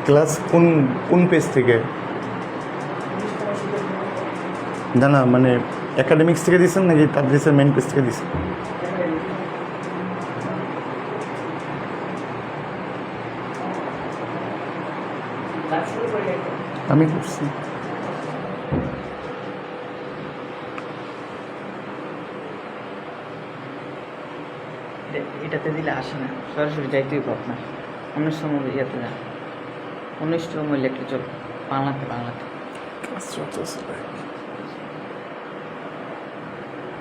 Class কোন কোন page থেকে? না না, মানে একাডেমিক্স থেকে দিয়েছেন নাকি তাদরিসের মেন পেজ থেকে দিয়েছেন? আমি করছি। এটাতে দিলে আসে না, সরাসরি যাইতেই পার না। 19 নম্বর ইয়াতে যা, 19 নম্বর লিখলে চল। বাংলাতে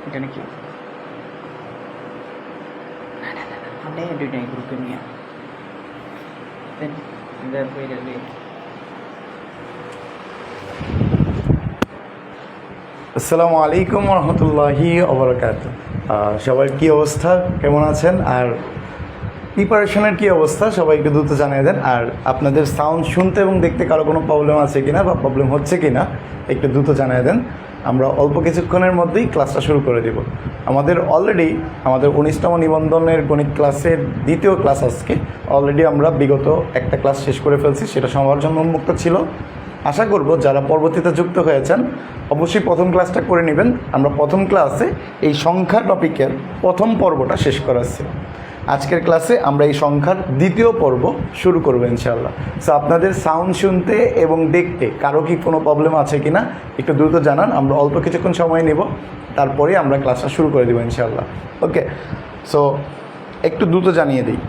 এটা নাকি আপনি দুইটাই গ্রুপে নিয়ে আসসালামু আলাইকুম রহমতুল্লাহি ওবরাকাতুহু। সবার কী অবস্থা, কেমন আছেন? আর প্রিপারেশনের কী অবস্থা সবাইকে দ্রুত জানিয়ে দেন। আর আপনাদের সাউন্ড শুনতে এবং দেখতে কারো কোনো প্রবলেম আছে কিনা বা প্রবলেম হচ্ছে কিনা একটু দ্রুত জানিয়ে দেন। আমরা অল্প কিছুক্ষণের মধ্যেই ক্লাসটা শুরু করে দিব। আমাদের অলরেডি 19তম নিবন্ধনের গণিত ক্লাসের দ্বিতীয় ক্লাস আজকে। অলরেডি আমরা বিগত একটা ক্লাস শেষ করে ফেলছি, সেটা সবার জন্য উন্মুক্ত ছিল। আশা করব যারা পরবর্তীতে যুক্ত হয়েছেন অবশ্যই প্রথম ক্লাসটা করে নেবেন। আমরা প্রথম ক্লাসে এই সংখ্যা টপিকের প্রথম পর্বটা শেষ করাচ্ছি। আজকের ক্লাসে আমরা এই সংখ্যার দ্বিতীয় পর্ব শুরু করবো ইনশাআল্লাহ। সো আপনাদের সাউন্ড শুনতে এবং দেখতে কারো কি কোনো প্রবলেম আছে কি না একটু দ্রুত জানান। আমরা অল্প কিছুক্ষণ সময় নেব, তারপরে আমরা ক্লাসটা শুরু করে দেবো ইনশাআল্লাহ। ওকে, সো একটু দ্রুত জানিয়ে দিই।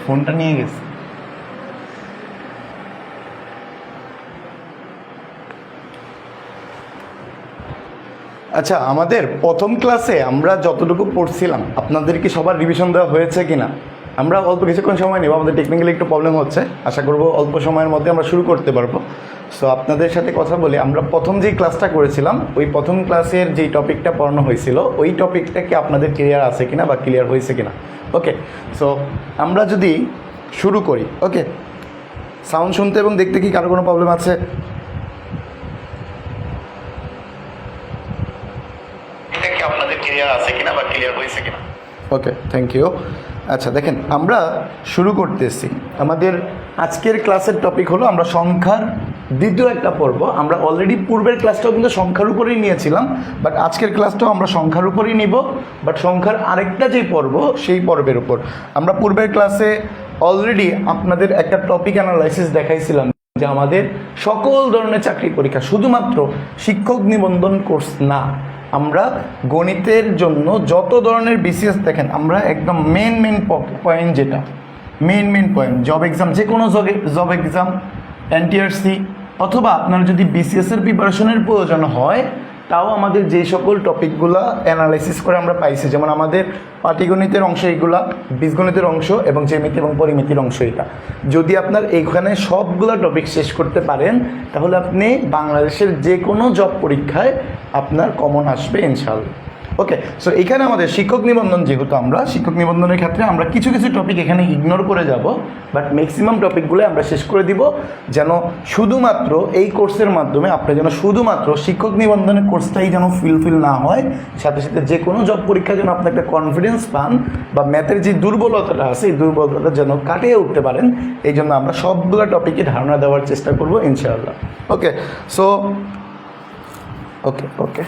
ফোনটা নিয়ে গেছে। আচ্ছা, আমাদের প্রথম ক্লাসে আমরা যতটুকু পড়ছিলাম আপনাদের কি সবার রিভিশন দেওয়া হয়েছে কিনা? আমরা অল্প কিছুক্ষণ সময় নেব, আমাদের টেকনিক্যালি একটু প্রবলেম হচ্ছে। আশা করব অল্প সময়ের মধ্যে আমরা শুরু করতে পারবো। সো আপনাদের সাথে কথা বলি, আমরা প্রথম যেই ক্লাসটা করেছিলাম ওই প্রথম ক্লাসের যেই টপিকটা পড়ানো হয়েছিল ওই টপিকটা কি আপনাদের ক্লিয়ার আছে কিনা বা ক্লিয়ার হয়েছে কিনা? ওকে, সো আমরা যদি শুরু করি। ওকে, সাউন্ড শুনতে এবং দেখতে কি কারো কোনো প্রবলেম আছে? এটা কি আপনাদের ক্লিয়ার আছে কিনা বা ক্লিয়ার হয়েছে কিনা? ওকে, থ্যাংক ইউ। আচ্ছা দেখেন, আমরা শুরু করতেছি। আমাদের আজকের ক্লাসের টপিক হলো আমরা সংখ্যার দ্বিতীয় একটা পর্ব। আমরা অলরেডি পূর্বের ক্লাসটাও কিন্তু সংখ্যার উপরেই নিয়েছিলাম, বাট আজকের ক্লাসটাও আমরা সংখ্যার উপরেই নিব, বাট সংখ্যার আরেকটা যে পর্ব সেই পর্বের উপর। আমরা পূর্বের ক্লাসে অলরেডি আপনাদের একটা টপিক অ্যানালাইসিস দেখাইছিলাম যে আমাদের সকল ধরনের চাকরি পরীক্ষা, শুধুমাত্র শিক্ষক নিবন্ধন কোর্স না, আমরা গণিতের জন্য যত ধরনের বিসিএস দেখেন, আমরা একদম মেন পয়েন্ট, যেটা মেন পয়েন্ট জব এক্সাম, যে কোনো জব এক্সাম, এনটিআরসি, অথবা আপনার যদি বিসিএসের প্রিপারেশনের প্রয়োজন হয় তাও আমাদের যে সকল টপিকগুলো অ্যানালাইসিস করে আমরা পাইছি, যেমন আমাদের পাটিগণিতের অংশ এইগুলা, বীজগণিতের অংশ এবং জ্যামিতি এবং পরিমিতির অংশ এটা। যদি আপনার এইখানে সবগুলো টপিক শেষ করতে পারেন তাহলে আপনি বাংলাদেশের যে কোনো জব পরীক্ষায় আপনার কমন আসবে ইনশাআল্লাহ। ওকে, সো এখানে আমাদের শিক্ষক নিবন্ধন, যেহেতু আমরা শিক্ষক নিবন্ধনের ক্ষেত্রে আমরা কিছু টপিক এখানে ইগনোর করে যাব, বাট ম্যাক্সিমাম টপিকগুলো আমরা শেষ করে দিব, যেন শুধুমাত্র এই কোর্সের মাধ্যমে আপনার যেন শুধুমাত্র শিক্ষক নিবন্ধনের কোর্সটাই যেন ফিল না হয়, সাথে সাথে যে কোনো জব পরীক্ষা যেন আপনি একটা কনফিডেন্স পান বা ম্যাথের যে দুর্বলতাটা আছে এই দুর্বলতাটা যেন কাটিয়ে উঠতে পারেন। এই জন্য আমরা সবগুলো টপিকে ধারণা দেওয়ার চেষ্টা করব ইনশাআল্লাহ। ওকে, সো ওকে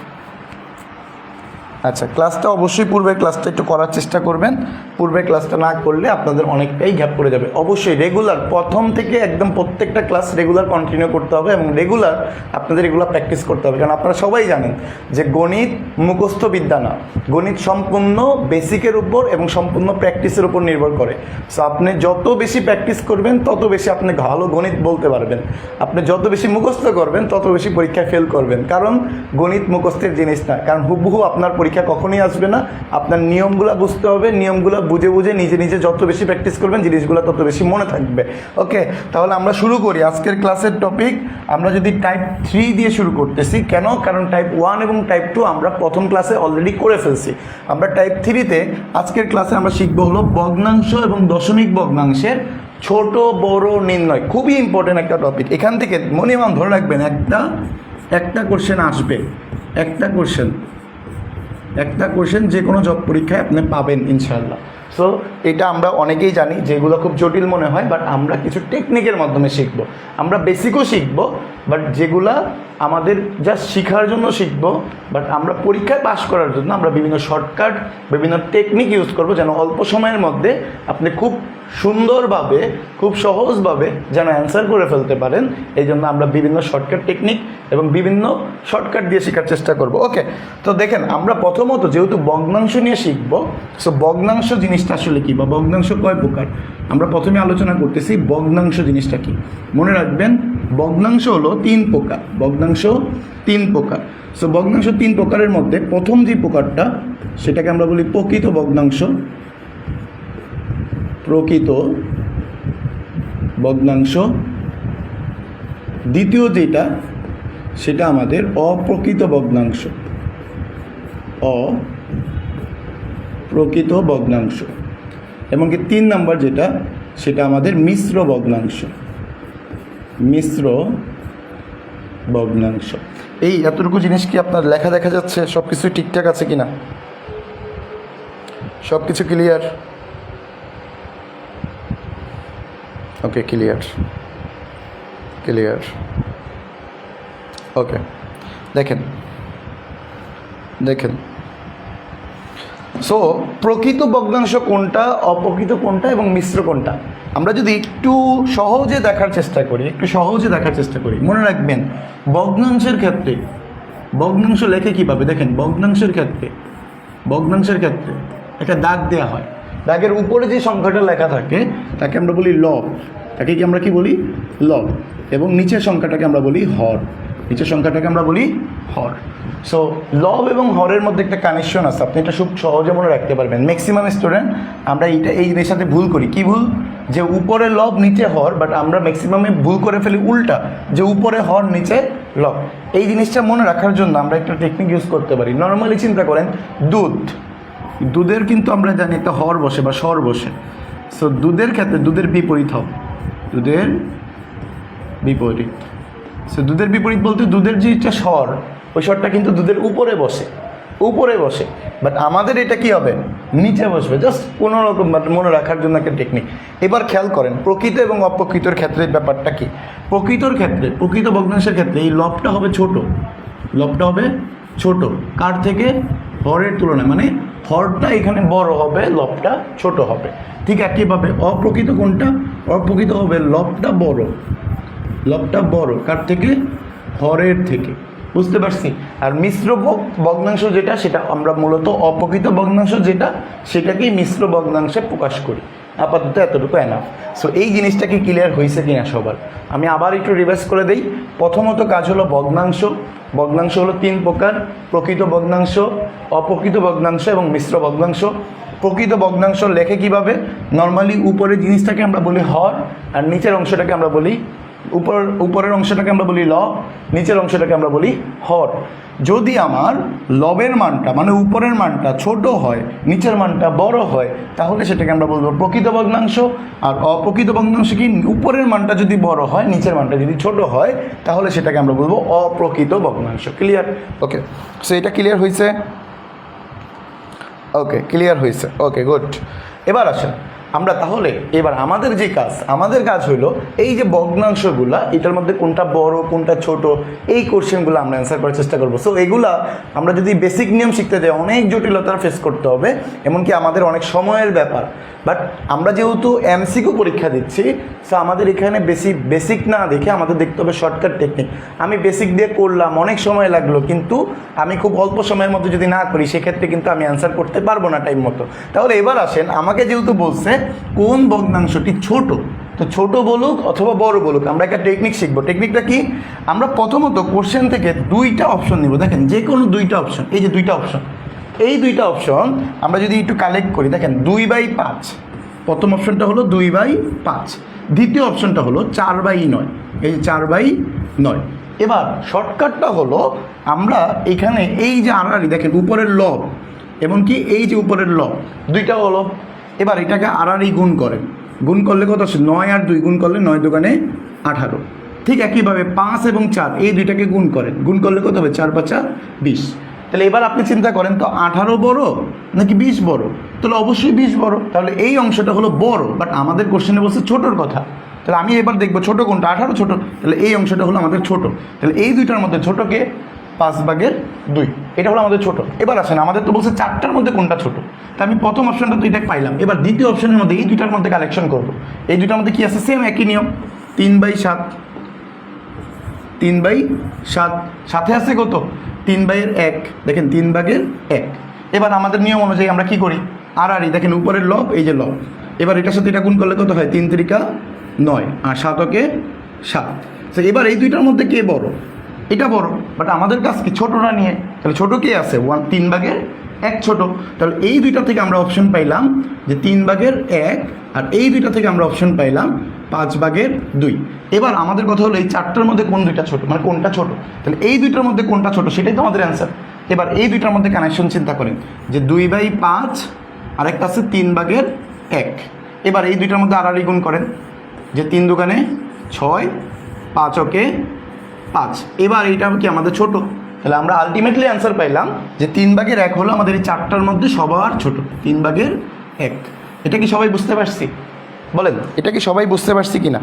আচ্ছা, ক্লাসটা অবশ্যই পূর্বের ক্লাসটা একটু করার চেষ্টা করবেন। পূর্বের ক্লাসটা না করলে আপনাদের অনেকটাই গ্যাপ পড়ে যাবে। অবশ্যই রেগুলার প্রথম থেকে একদম প্রত্যেকটা ক্লাস রেগুলার কন্টিনিউ করতে হবে এবং রেগুলার আপনাদের এগুলো প্র্যাকটিস করতে হবে। কারণ আপনারা সবাই জানেন যে গণিত মুখস্থ বিদ্যা না, গণিত সম্পূর্ণ বেসিকের উপর এবং সম্পূর্ণ প্র্যাকটিসের উপর নির্ভর করে। সো আপনি যত বেশি প্র্যাকটিস করবেন তত বেশি আপনি ভালো গণিত বলতে পারবেন। আপনি যত বেশি মুখস্থ করবেন তত বেশি পরীক্ষায় ফেল করবেন, কারণ গণিত মুখস্থের জিনিস না। কারণ হুবহু আপনার পরীক্ষা কখনোই আসবে না। আপনার নিয়মগুলো বুঝতে হবে, নিয়মগুলো বুঝে বুঝে নিজে নিজে যত বেশি প্র্যাকটিস করবেন জিনিসগুলো তত বেশি মনে থাকবে। ওকে, তাহলে আমরা শুরু করি আজকের ক্লাসের টপিক। আমরা যদি টাইপ 3 দিয়ে শুরু করতেছি, কেন? কারণ টাইপ 1 এবং টাইপ 2 আমরা প্রথম ক্লাসে অলরেডি করে ফেলছি। আমরা টাইপ 3-তে আজকের ক্লাসে আমরা শিখবো হলো ভগ্নাংশ এবং দশমিক ভগ্নাংশের ছোট বড় নির্ণয়। খুবই ইম্পর্টেন্ট একটা টপিক। এখান থেকে মিনিমাম ধরে রাখবেন একটা কোশ্চেন আসবে, একটা কোশ্চেন যে কোনো জব পরীক্ষায় আপনি পাবেন ইনশাল্লাহ। সো এটা আমরা অনেকেই জানি যেগুলো খুব জটিল মনে হয়, বাট আমরা কিছু টেকনিকের মাধ্যমে শিখব। আমরা বেসিকও শিখব, বাট যেগুলা আমাদের জাস্ট শেখার জন্য শিখব, বাট আমরা পরীক্ষায় পাস করার জন্য আমরা বিভিন্ন শর্টকাট, বিভিন্ন টেকনিক ইউজ করব, যেন অল্প সময়ের মধ্যে আপনি খুব সুন্দরভাবে, খুব সহজভাবে যেন অ্যান্সার করে ফেলতে পারেন। এই জন্য আমরা বিভিন্ন শর্টকাট টেকনিক এবং বিভিন্ন শর্টকাট দিয়ে শেখার চেষ্টা করব। ওকে, তো দেখেন আমরা প্রথমত যেহেতু ভগ্নাংশ নিয়ে শিখব, সো ভগ্নাংশ জিনিসটা আসলে কী বা ভগ্নাংশ কয় প্রকার আমরা প্রথমে আলোচনা করতেছি। ভগ্নাংশ জিনিসটা কি মনে রাখবেন, ভগ্নাংশ হলো 3 প্রকার। ভগ্নাংশ 3 প্রকার। সো ভগ্নাংশ 3 প্রকারের মধ্যে প্রথম যে প্রকারটা সেটাকে আমরা বলি প্রকৃত ভগ্নাংশ। প্রকৃত ভগ্নাংশ। দ্বিতীয় যেটা সেটা আমাদের অপ্রকৃত ভগ্নাংশ। অপ্রকৃত ভগ্নাংশ। এবং কি 3 নাম্বার যেটা সেটা আমাদের মিশ্র ভগ্নাংশ। মিশ্র ভগ্নাংশ। এই এতটুকু জিনিস কি আপনার লেখা দেখা যাচ্ছে? সব কিছু ঠিকঠাক আছে কিনা? সব কিছু ক্লিয়ার? ওকে, ক্লিয়ার। ওকে, দেখেন সো প্রকৃত ভগ্নাংশ কোনটা, অপ্রকৃত কোনটা এবং মিশ্র কোনটা, আমরা যদি একটু সহজে দেখার চেষ্টা করি, মনে রাখবেন ভগ্নাংশের ক্ষেত্রে ভগ্নাংশ লেখে কীভাবে দেখেন। ভগ্নাংশের ক্ষেত্রে একটা দাগ দেওয়া হয়। দাগের উপরে যে সংখ্যাটা লেখা থাকে তাকে আমরা বলি লব। তাকে কি আমরা কি বলি? লব। এবং নিচের সংখ্যাটাকে আমরা বলি হর। সো লব এবং হরের মধ্যে একটা কানেকশন আছে, আপনি এটা খুব সহজে মনে রাখতে পারবেন। ম্যাক্সিমাম স্টুডেন্ট আমরা এই জিনিসের সাথে ভুল করি। কি ভুল? যে উপরে লব নিচে হর, বাট আমরা ম্যাক্সিমামে ভুল করে ফেলি উল্টা, যে উপরে হর নিচে লব। এই জিনিসটা মনে রাখার জন্য আমরা একটা টেকনিক ইউজ করতে পারি। নর্মালি চিন্তা করেন দুধের কিন্তু আমরা জানি একটা হর বসে বা স্বর বসে। সো দুধের ক্ষেত্রে দুধের বিপরীত হবে, সো দুধের বিপরীত বলতে দুধের যেটা স্বর, ওই স্বরটা কিন্তু দুধের উপরে বসে, বাট আমাদের এটা কি হবে? নিচে বসবে। জাস্ট কোনো রকম মনে রাখার জন্য একটা টেকনিক। এবার খেয়াল করেন প্রকৃত এবং অপ্রকৃতর ক্ষেত্রে ব্যাপারটা কি। প্রকৃত ভগ্নাংশের ক্ষেত্রে এই লবটা হবে ছোট। কার থেকে? হরের তুলনায়। মানে হরটা এখানে বড় হবে, লবটা ছোট হবে। ঠিক একইভাবে অপ্রকৃত কোনটা? অপ্রকৃত হবে লবটা বড়। কার থেকে? হরের থেকে। বুঝতে পারছি? আর মিশ্র ভগ্নাংশ যেটা, সেটা আমরা মূলত অপ্রকৃত ভগ্নাংশ যেটা, সেটাকেই মিশ্র ভগ্নাংশে প্রকাশ করি। আপাতত এতটুকু এনাফ। সো এই জিনিসটা কি ক্লিয়ার হয়েছে কিনা সবার? আমি আবার একটু রিভাইজ করে দিই। প্রথমত কাজ হলো ভগ্নাংশ হলো 3 প্রকার: প্রকৃত ভগ্নাংশ, অপ্রকৃত ভগ্নাংশ এবং মিশ্র ভগ্নাংশ। প্রকৃত ভগ্নাংশ লেখে কিভাবে? নর্মালি উপরের জিনিসটাকে আমরা বলি হর, আর নিচের অংশটাকে আমরা বলি উপরের অংশটাকে আমরা বলি লব, নিচের অংশটাকে আমরা বলি হর। যদি আমার লবের মানটা মানে উপরের মানটা ছোট হয়, নিচের মানটা বড় হয়, তাহলে সেটাকে আমরা বলবো প্রকৃত ভগ্নাংশ। আর অপ্রকৃত ভগ্নাংশ কি? উপরের মানটা যদি বড় হয়, নিচের মানটা যদি ছোট হয়, তাহলে সেটাকে আমরা বলবো অপ্রকৃত ভগ্নাংশ। ক্লিয়ার? ওকে, সো এটা ক্লিয়ার হয়েছে? ওকে, ক্লিয়ার হয়েছে। ওকে, গুড। এবার আসেন আমরা তাহলে এবার আমাদের কাজ হলো এই যে ভগ্নাংশগুলা এটার মধ্যে কোনটা বড় কোনটা ছোট এই কোশ্চেনগুলো আমরা অ্যান্সার করার চেষ্টা করবো। সো এগুলা আমরা যদি বেসিক নিয়ম শিখতে যাই অনেক জটিলতার ফেস করতে হবে, এমনকি আমাদের অনেক সময়ের ব্যাপার। বাট আমরা যেহেতু এমসিকিউ পরীক্ষা দিচ্ছি, সো আমাদের এখানে বেসিক না দেখে আমাদের দেখতে হবে শর্টকাট টেকনিক। আমি বেসিক দিয়ে করলাম, অনেক সময় লাগলো, কিন্তু আমি খুব অল্প সময়ের মধ্যে যদি না করি সেক্ষেত্রে কিন্তু আমি অ্যান্সার করতে পারবো না টাইম মতো। তাহলে এবার আসেন, আমাকে যেহেতু বলছে কোন ভগ্নাংশটি ছোট, তো ছোট বলুক অথবা বড় বলুক আমরা একটা টেকনিক শিখবো। টেকনিকটা কি? আমরা প্রথমত কোশ্চেন থেকে দুইটা অপশন নিব। দেখেন যে কোনো দুইটা অপশন, এই যে দুইটা অপশন, এই দুইটা অপশন আমরা যদি একটু কালেক্ট করি, দেখেন 2/5, প্রথম অপশনটা হলো 2/5, দ্বিতীয় অপশনটা হলো 4/9, এই যে 4/9। এবার শর্টকাটটা হলো আমরা এখানে এই যে আড়াআড়ি দেখেন উপরের লব এবং কি এই যে উপরের লব দুইটা হলো, এবার এটাকে আড়াআড়ি গুণ করেন, গুণ করলে কত আসে? 9 আর 2 গুণ করলে 9 দুগুণে 18। ঠিক একইভাবে 5 এবং 4 এই দুইটাকে গুণ করেন, গুণ করলে কত হবে? 4 5 20। তাহলে এবার আপনি চিন্তা করেন তো 18 বড় নাকি 20 বড়? তাহলে অবশ্যই 20 বড়, তাহলে এই অংশটা হলো বড়। বাট আমাদের কোশ্চেনে বলছে ছোটোর কথা, তাহলে আমি এবার দেখবো ছোটো কোনটা, 18 ছোট, তাহলে এই অংশটা হলো আমাদের ছোট। তাহলে এই দুইটার মধ্যে ছোটোকে 5/2, এটা হলো আমাদের ছোট। এবার আসেন, আমাদের তো বলছে 4টার মধ্যে কোনটা ছোট, তা আমি প্রথম অপশনটা তো এটা পাইলাম। এবার দ্বিতীয় অপশনের মধ্যে এই দুইটার মধ্যে কালেকশন করব। এই দুইটার মধ্যে কি আছে? সেম একই নিয়ম, 3/7, 3/7, সাথে আছে কত? 3/1, দেখেন 3/1। এবার আমাদের নিয়ম অনুযায়ী আমরা কি করি? আড়াআড়ি, দেখেন উপরের লব এই যে লব, এবার এটার সাথে এটা গুণ করলে কত হয়? 3 3 9 আর 7 7। তো এবার এই দুইটার মধ্যে কে বড়? এটা বড়, বাট আমাদের কাছ কি ছোটটা নিয়ে, তাহলে ছোট কে আছে? 3/1 ছোট। তাহলে এই দুইটা থেকে আমরা অপশন পাইলাম যে 3/1, আর এই দুইটা থেকে আমরা অপশন পাইলাম 5/2। এবার আমাদের কথা হলো এই 4টার মধ্যে কোন দুইটা ছোট, মানে কোনটা ছোট, তাহলে এই দুইটার মধ্যে কোনটা ছোট সেটাই তো আমাদের অ্যান্সার। এবার এই দুইটার মধ্যে কানেকশন চিন্তা করেন যে 2/5 আর একটা আছে 3/1। এবার এই দুইটার মধ্যে আড়াআড়ি গুণ করেন যে 3 দুগুণে 6, 5 5। এবার এইটা কি আমাদের ছোট, তাহলে আমরা আলটিমেটলি অ্যান্সার পাইলাম যে 3/1 হলো আমাদের এই 4টার মধ্যে সবার ছোট, 3/1। এটা কি সবাই বুঝতে পারছি? বলেন, এটা কি সবাই বুঝতে পারছি কিনা?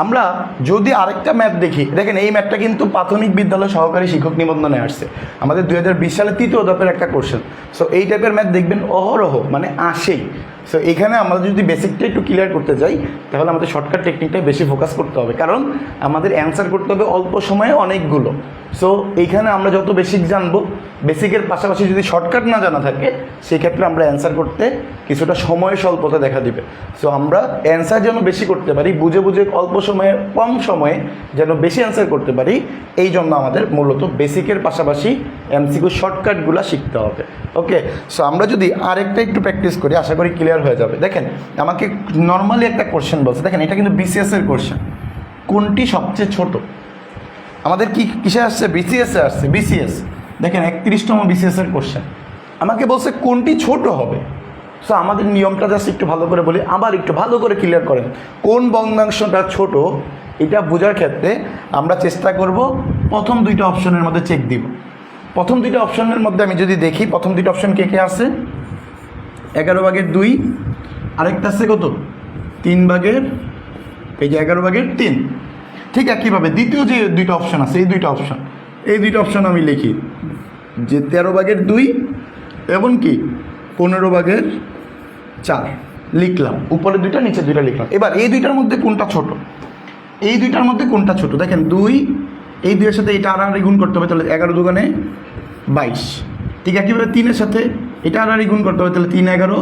আমরা যদি আরেকটা ম্যাথ দেখি, দেখেন এই ম্যাথটা কিন্তু প্রাথমিক বিদ্যালয় সহকারী শিক্ষক নিবন্ধনে আসছে, আমাদের 2020 সালে 3য় ধাপের একটা কোশ্চেন। সো এই টাইপের ম্যাথ দেখবেন অহরহ, মানে আসেই। সো এখানে আমরা যদি বেসিকটা একটু ক্লিয়ার করতে যাই তাহলে আমাদের শর্টকাট টেকনিকটাই বেশি ফোকাস করতে হবে, কারণ আমাদের অ্যান্সার করতে হবে অল্প সময়ে অনেকগুলো। সো এইখানে আমরা যত বেসিক জানবো, বেসিকের পাশাপাশি যদি শর্টকাট না জানা থাকে সেক্ষেত্রে আমরা অ্যান্সার করতে কিছুটা সময় স্বল্পতা দেখা দিবে। সো আমরা অ্যান্সার যেন বেশি করতে পারি, বুঝে বুঝে অল্প সময়ে কম সময়ে যেন বেশি অ্যান্সার করতে পারি, এই জন্য আমাদের মূলত বেসিকের পাশাপাশি এমসিকিউ শর্টকাটগুলো শিখতে হবে। ওকে, সো আমরা যদি আরেকটা একটু প্র্যাকটিস করি আশা করি ক্লিয়ার হয়ে যাবে। দেখেন আমাকে নর্মালি একটা কোশ্চেন বলছে, দেখেন এটা কিন্তু বিসিএসের কোশ্চেন, কোনটি সবচেয়ে ছোট? আমাদের কি কিসে আসছে? বিসিএসে আসছে। বিসিএস দেখেন 31তম বিসিএসের কোশ্চেন, আমাকে বলছে কোনটি ছোট হবে। সো আমাদের নিয়মটা জাস্ট একটু ভালো করে বলি, আবার একটু ভালো করে ক্লিয়ার করেন কোন ভগ্নাংশটা ছোট। এটা বোঝার ক্ষেত্রে আমরা চেষ্টা করব প্রথম দুইটা অপশনের মধ্যে চেক দিব। প্রথম দুইটা অপশনের মধ্যে আমি যদি দেখি, প্রথম দুইটা অপশন কে কে আছে? 11/2, আরেকটা আছে কত? 3/, এই যে 11/3। ঠিক একইভাবে দ্বিতীয় যে দুইটা অপশন আছে, এই দুইটা অপশন আমি লিখি যে 13/2 এবং কি 15/4 লিখলাম, উপরে দুইটা নিচে দুইটা লিখলাম। এবার এই দুইটার মধ্যে কোনটা ছোট? এই দুইটার মধ্যে কোনটা ছোট? দেখেন 2, এই 2-এর সাথে এটা আড়াআড়ি গুণ করতে হবে, তাহলে 11 দুগুণে 22। ঠিক একইভাবে 3-এর সাথে এটা আড়াআড়ি গুণ করতে হবে, তাহলে 3 11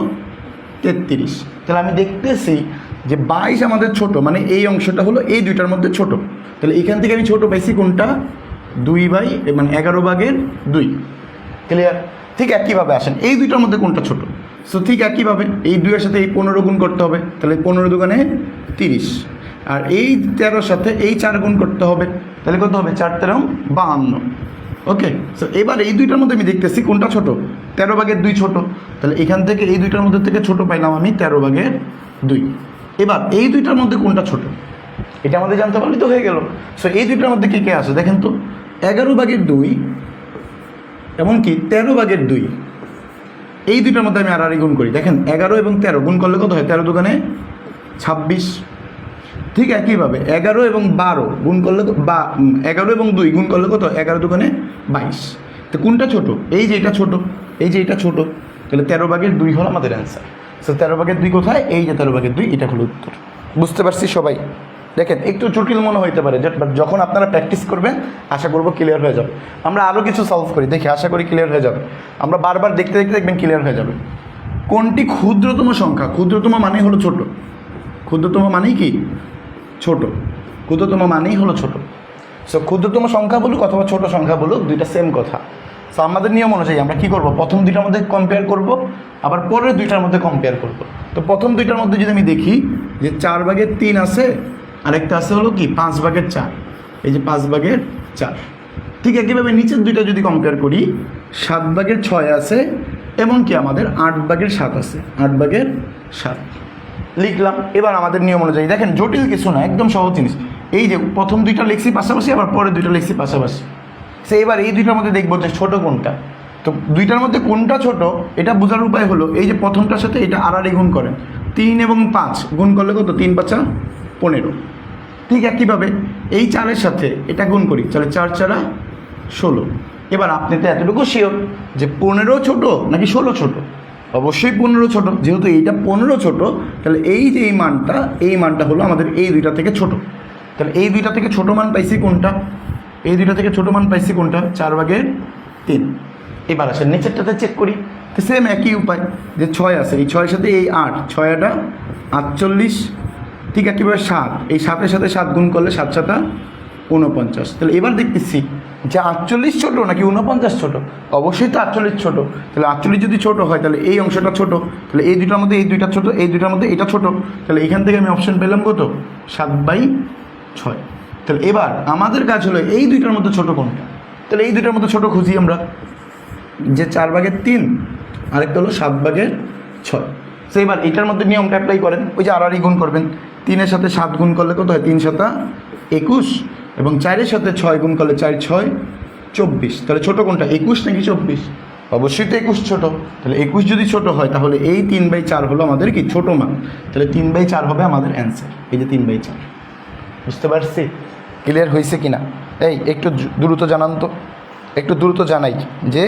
33। তাহলে আমি দেখতেছি যে 22 আমাদের ছোট, মানে এই অংশটা হলো এই দুইটার মধ্যে ছোট। তাহলে এখান থেকে আমি ছোট পাইছি কোনটা? 2/, মানে 11/2। ক্লিয়ার? ঠিক একইভাবে আসেন এই দুইটার মধ্যে কোনটা ছোট? সো ঠিক একইভাবে এই 2-এর সাথে এই 15 গুণ করতে হবে, তাহলে 15 দুগুণে 30। আর এই 13-র সাথে এই 4 গুণ করতে হবে, তাহলে কত হবে? 4 13 52। ওকে, সো এবার এই দুইটার মধ্যে আমি দেখতেছি কোনটা ছোট? 13/2 ছোট। তাহলে এখান থেকে এই দুইটার মধ্যে থেকে ছোট পাইলাম আমি 13/2। এবার এই দুইটার মধ্যে কোনটা ছোট এটা আমাদের জানতে পারলে তো হয়ে গেল। সো এই দুইটার মধ্যে কে কে আছে দেখেন তো, 11/2 এমনকি 13/2। এই দুইটার মধ্যে আমি আড়াআড়ি গুণ করি, দেখেন 11 এবং 13 গুণ করলে কত হয়? 13 দুগুণে 26। ঠিক একইভাবে 11 এবং 12 গুণ করলে 11 এবং 2 গুণ করলে কত? 11 দুগুণে 22। তো কোনটা ছোট? এই যে এটা ছোট, এই যে এটা ছোট, তাহলে 13/2 হলো আমাদের অ্যান্সার। সো 13/2 কোথায়? এই যে 13/2, এটা হলো উত্তর। বুঝতে পারছি সবাই? দেখেন একটু জটিল মনে হইতে পারে, বাট যখন আপনারা প্র্যাকটিস করবেন আশা করবো ক্লিয়ার হয়ে যাবে। আমরা আরও কিছু সলভ করি, দেখি, আশা করি ক্লিয়ার হয়ে যাবে। আমরা বারবার দেখতে দেখতে দেখবেন ক্লিয়ার হয়ে যাবে। কোনটি ক্ষুদ্রতম সংখ্যা? ক্ষুদ্রতম মানেই হলো ছোট। ক্ষুদ্রতম মানেই কি? ছোট। ক্ষুদ্রতম মানেই হলো ছোট। সো ক্ষুদ্রতম সংখ্যা বলুক অথবা ছোট সংখ্যা বলুক, দুইটা সেম কথা। সো আমাদের নিয়ম অনুযায়ী আমরা কী করবো? প্রথম দুইটার মধ্যে কম্পেয়ার করব, আবার পরের দুইটার মধ্যে কম্পেয়ার করব। তো প্রথম দুইটার মধ্যে যদি আমি দেখি যে 4/3 আছে, আরেকটা আছে হলো কি 5/4, এই যে 5/4। ঠিক একইভাবে নিচের দুইটা যদি কম্পেয়ার করি, 7/6 আছে এবং কি আমাদের 8/7 আছে, 8/7 লিখলাম। এবার আমাদের নিয়ম অনুযায়ী দেখেন, জটিল কিছু না, একদম সহজ জিনিস। এই যে প্রথম দুইটা লিখছি পাশাপাশি, আবার পরে দুইটা লিখছি পাশাপাশি। সে এবার এই দুইটার মধ্যে দেখবো যে ছোটো কোনটা। তো দুইটার মধ্যে কোনটা ছোট এটা বোঝার উপায় হলো এই যে প্রথমটার সাথে এটা আড়াআড়ি গুণ করেন। 3 এবং 5 গুণ করলে কত? 3 × 5 = 15। ঠিক একইভাবে এই 4-এর সাথে এটা গুণ করি, তাহলে 4 × 4 = 16। এবার আপনি তো এতটুকু শিওর যে 15 ছোট নাকি 16 ছোট? অবশ্যই 15 ছোট। যেহেতু এইটা 15 ছোট, তাহলে এই যে এই মানটা হলো আমাদের এই দুইটা থেকে ছোট। তাহলে এই দুইটা থেকে ছোট মান পাইছি কোনটা? এই দুইটা থেকে ছোট মান পাইছি কোনটা? 4/3। এবার আসেন নিচেরটাতে চেক করি, তো সেম একই উপায়, যে 6 আছে, এই 6-এর সাথে এই 8, 6 × 8 = 48। ঠিক একইভাবে 7, এই 7-এর সাথে 7 গুণ করলে 7 × 7 = 49। তাহলে এবার দেখতেছি যে 48 ছোট নাকি 49 ছোট? অবশ্যই তো 48 ছোট। তাহলে 48 যদি ছোট হয় তাহলে এই অংশটা ছোট, তাহলে এই দুইটার মধ্যে এই দুইটা ছোট, এই দুইটার মধ্যে এটা ছোট। তাহলে এখান থেকে আমি অপশন পেলাম কত? 7/6। তাহলে এবার আমাদের কাজ হলো এই দুইটার মধ্যে ছোট কোনটা। তাহলে এই দুইটার মধ্যে ছোট খুঁজি আমরা, যে 4/3, আরেকটা হলো 7/6। সো এবার এটার মধ্যে নিয়মটা অ্যাপ্লাই করেন, ওই যে আড়াআড়ি গুণ করবেন। 3-এর সাথে 7 গুণ করলে কত হয়? 3 × 7 = 21, এবং 4-এর সাথে 6 গুণ করলে 4 × 6 = 24। তাহলে ছোটো কোনটা, 21 নাকি 24? অবশ্যই তো 21 ছোট। তাহলে 21 যদি ছোট হয় তাহলে এই 3/4 হলো আমাদের কি ছোটো মান। তাহলে 3/4 হবে আমাদের অ্যান্সার, এই যে 3/4। বুঝতে পারছি? ক্লিয়ার হয়েছে কি না? এই একটু দ্রুত জানান তো, একটু দ্রুত জানাই যে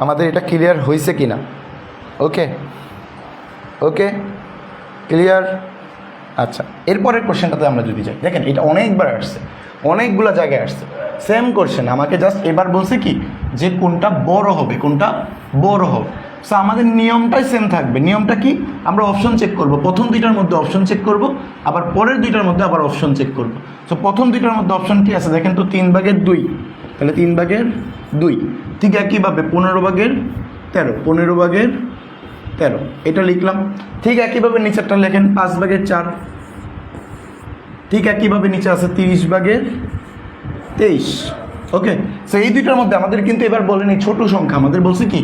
আমাদের এটা ক্লিয়ার হয়েছে কি না। ওকে ওকে, ক্লিয়ার। আচ্ছা, এরপরের কোশ্চেনটাতে আমরা যদি যাই, দেখেন এটা অনেকবার আসছে, অনেকগুলো জায়গায় আসছে সেম কোশ্চেন। আমাকে জাস্ট এবার বলছে কি যে কোনটা বড় হবে, কোনটা বড় হবে। সো আমাদের নিয়মটাই সেম থাকবে। নিয়মটা কি? আমরা অপশন চেক করব, প্রথম দুইটার মধ্যে অপশন চেক করব, আবার পরের দুইটার মধ্যে আবার অপশন চেক করব। সো প্রথম দুইটার মধ্যে অপশন কি আছে দেখেন তো? 3/2, তাহলে 3/2। ঠিক একইভাবে 15/13, 15/13 এটা লিখলাম। ঠিক একইভাবে নিচেরটা লেখেন 5/4। ঠিক একইভাবে নিচে আছে 30/23। ওকে, সো এই দুইটার মধ্যে আমাদের কিন্তু এবার বলেনি ছোট সংখ্যা, আমাদের বলছে কি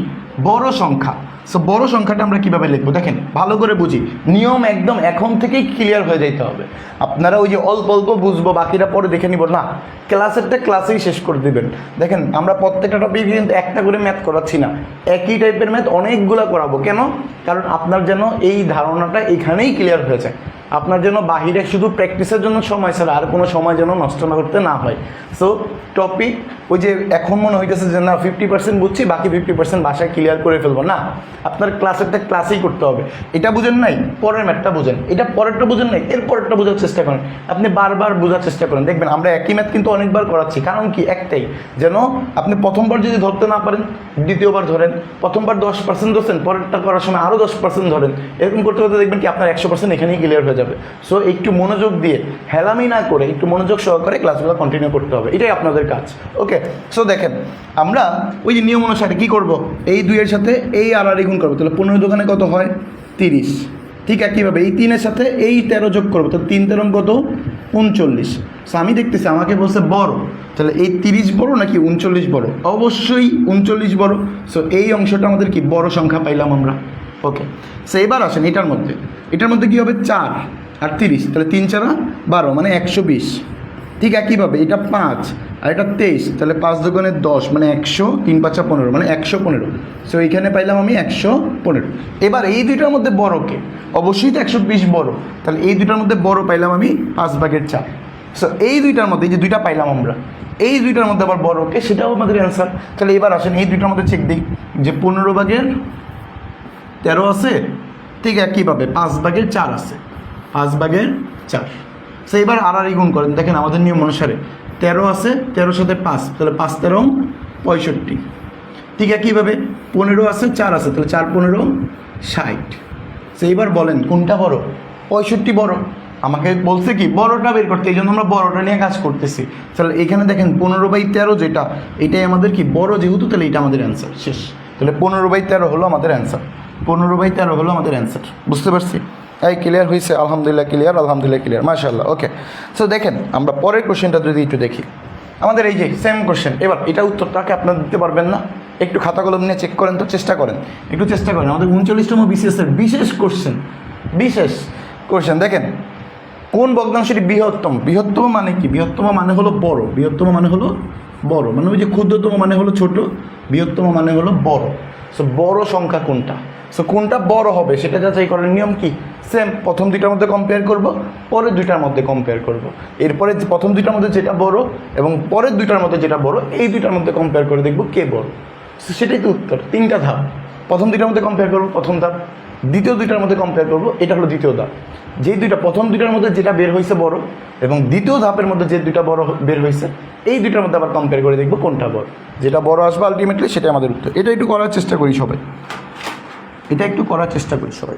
বড় সংখ্যা। সো বড় সংখ্যাটা আমরা কীভাবে লিখবো দেখেন, ভালো করে বুঝি। নিয়ম একদম এখন থেকেই ক্লিয়ার হয়ে যেতে হবে। আপনারা ওই যে অল্প অল্প বুঝবো বাকিরা পরে দেখে নিব না, ক্লাসেরটা ক্লাসেই শেষ করে দেবেন। দেখেন আমরা প্রত্যেকটা টপিকে কিন্তু একটা করে ম্যাথ করাচ্ছি না, একই টাইপের ম্যাথ অনেকগুলো করাবো। কেন? কারণ আপনার যেন এই ধারণাটা এখানেই ক্লিয়ার হয়ে যায়, আপনার যেন বাহিরে শুধু প্র্যাকটিসের জন্য সময় ছাড়া আর কোনো সময় যেন নষ্ট না করতে না হয়। সো টপিক ওই যে এখন মনে হইতেছে যে না 50% বুঝছি, বাকি 50% বাসায় ক্লিয়ার করে ফেলবো না, আপনার ক্লাসেরটা ক্লাসেই করতে হবে। এটা বুঝেন নাই, পরের ম্যাথটা বুঝেন, এটা পরেরটা বুঝেন নাই, এর পরেরটা বোঝার চেষ্টা করেন। আপনি বারবার বোঝার চেষ্টা করেন, দেখবেন আমরা একই ম্যাথ কিন্তু অনেকবার করাচ্ছি। কারণ কি? একটাই, যেন আপনি প্রথমবার যদি ধরতে না পারেন দ্বিতীয়বার ধরেন, প্রথমবার 10% ধরছেন, পরেরটা করার সময় আরও 10% ধরেন, এরকম করতে করতে দেখবেন কি আপনার 100% এখানেই ক্লিয়ার হয়ে যাবে। সো একটু মনোযোগ দিয়ে, হেলামি না করে, একটু মনোযোগ সহকারে ক্লাসগুলো কন্টিনিউ করতে হবে, এটাই আপনাদের কাজ। ওকে, সো দেখেন আমরা ওই যে নিয়ম অনুসারে কী করবো, এই 2-এর সাথে এই আড়াআড়ি গুণ করবো, তাহলে 15 দোকানে কত হয়? 30। ঠিক একইভাবে এই 3-এর সাথে এই 13 যোগ করবো, তো 3 × 13 কত? 39। সো আমি দেখতেছি আমাকে বলছে বড়, তাহলে এই 30 বড় নাকি 39 বড়? অবশ্যই 39 বড়। সো এই অংশটা আমাদের কি বড় সংখ্যা পাইলাম আমরা। ওকে, সো এবার আসেন এটার মধ্যে কী হবে? 4 আর 30, তাহলে 3 × 4 = 12, মানে 120। ঠিক একইভাবে এটা 5 আর এটা 23, তাহলে 5 দুগুণে 10 মানে 100, 3 5 15 মানে 115। সো এইখানে পাইলাম আমি 115। এবার এই দুইটার মধ্যে বড় কে? অবশ্যই তো 120 বড়, তাহলে এই দুইটার মধ্যে বড় পাইলাম আমি 5/4। সো এই দুইটার মধ্যে যে দুইটা পাইলাম আমরা, এই দুইটার মধ্যে আবার বড় কে, সেটাও আমাদের অ্যান্সার। তাহলে এবার আসেন এই দুইটার মধ্যে চেক দিই যে 15/13 আছে, ঠিক একইভাবে 5/4 আছে, 5/4। সো এবার আর গুণ করেন, দেখেন আমাদের নিয়ম অনুসারে 13 আছে, 13 সাথে 5, তাহলে 5 13 65। ঠিক একইভাবে 15 আছে, 4 আছে, তাহলে 4 15 60। সো এইবার বলেন কোনটা বড়? 65 বড়। আমাকে বলছে কি বড়টা বের করতে, এই জন্য আমরা বড়টা নিয়ে কাজ করতেছি। তাহলে এখানে দেখেন 15/13 যেটা, এটাই আমাদের কি বড় যেহেতু, তাহলে এটা আমাদের অ্যান্সার শেষ। তাহলে 15/13 হলো আমাদের অ্যান্সার, 15/13 হলো আমাদের অ্যান্সার। বুঝতে পারছি? এই ক্লিয়ার হয়েছে? আলহামদুলিল্লাহ ক্লিয়ার, আলহামদুলিল্লাহ ক্লিয়ার, মাশাআল্লাহ। ওকে, সো দেখেন আমরা পরের কোশ্চেনটা যদি একটু দেখি, আমাদের এই যে সেম কোশ্চেন। এবার এটা উত্তরটাকে আপনারা দিতে পারবেন না, একটু খাতা কলম নিয়ে চেক করেন তো, চেষ্টা করেন, একটু চেষ্টা করেন। আমাদের 39তম বিসিএসের বিশেষ কোশ্চেন দেখেন, কোন ভগ্নাংশটি বৃহত্তম? বৃহত্তম মানে কি? বৃহত্তম মানে হলো বড়, বৃহত্তম মানে হলো বড়, মানে ওই যে ক্ষুদ্রতম মানে হলো ছোট, বৃহত্তম মানে হলো বড়। সো বড় সংখ্যা কোনটা? সো কোনটা বড় হবে সেটা যাচাই করার নিয়ম কি? সেম, প্রথম দুইটার মধ্যে কম্পেয়ার করব, পরের দুইটার মধ্যে কম্পেয়ার করব। এরপরে প্রথম দুইটার মধ্যে যেটা বড় এবং পরের দুইটার মধ্যে যেটা বড়, এই দুইটার মধ্যে কম্পেয়ার করে দেখব কে বড়। সো সেটাই তো উত্তর। 3টা ধাপ, প্রথম দুইটার মধ্যে কম্পেয়ার করব, প্রথম ধাপ, দ্বিতীয় দুইটার মধ্যে কম্পেয়ার করব, এটা হলো দ্বিতীয় ধাপ। যেই দুইটা প্রথম দুইটার মধ্যে যেটা বের হয়েছে বড় এবং দ্বিতীয় ধাপের মধ্যে যে দুইটা বড় বের হয়েছে, এই দুইটার মধ্যে আবার কম্পেয়ার করে দেখব কোনটা বড়। যেটা বড় আসবে আলটিমেটলি সেটাই আমাদের উত্তর। এটা একটু করার চেষ্টা করি সবাই, এটা একটু করার চেষ্টা করি সবাই।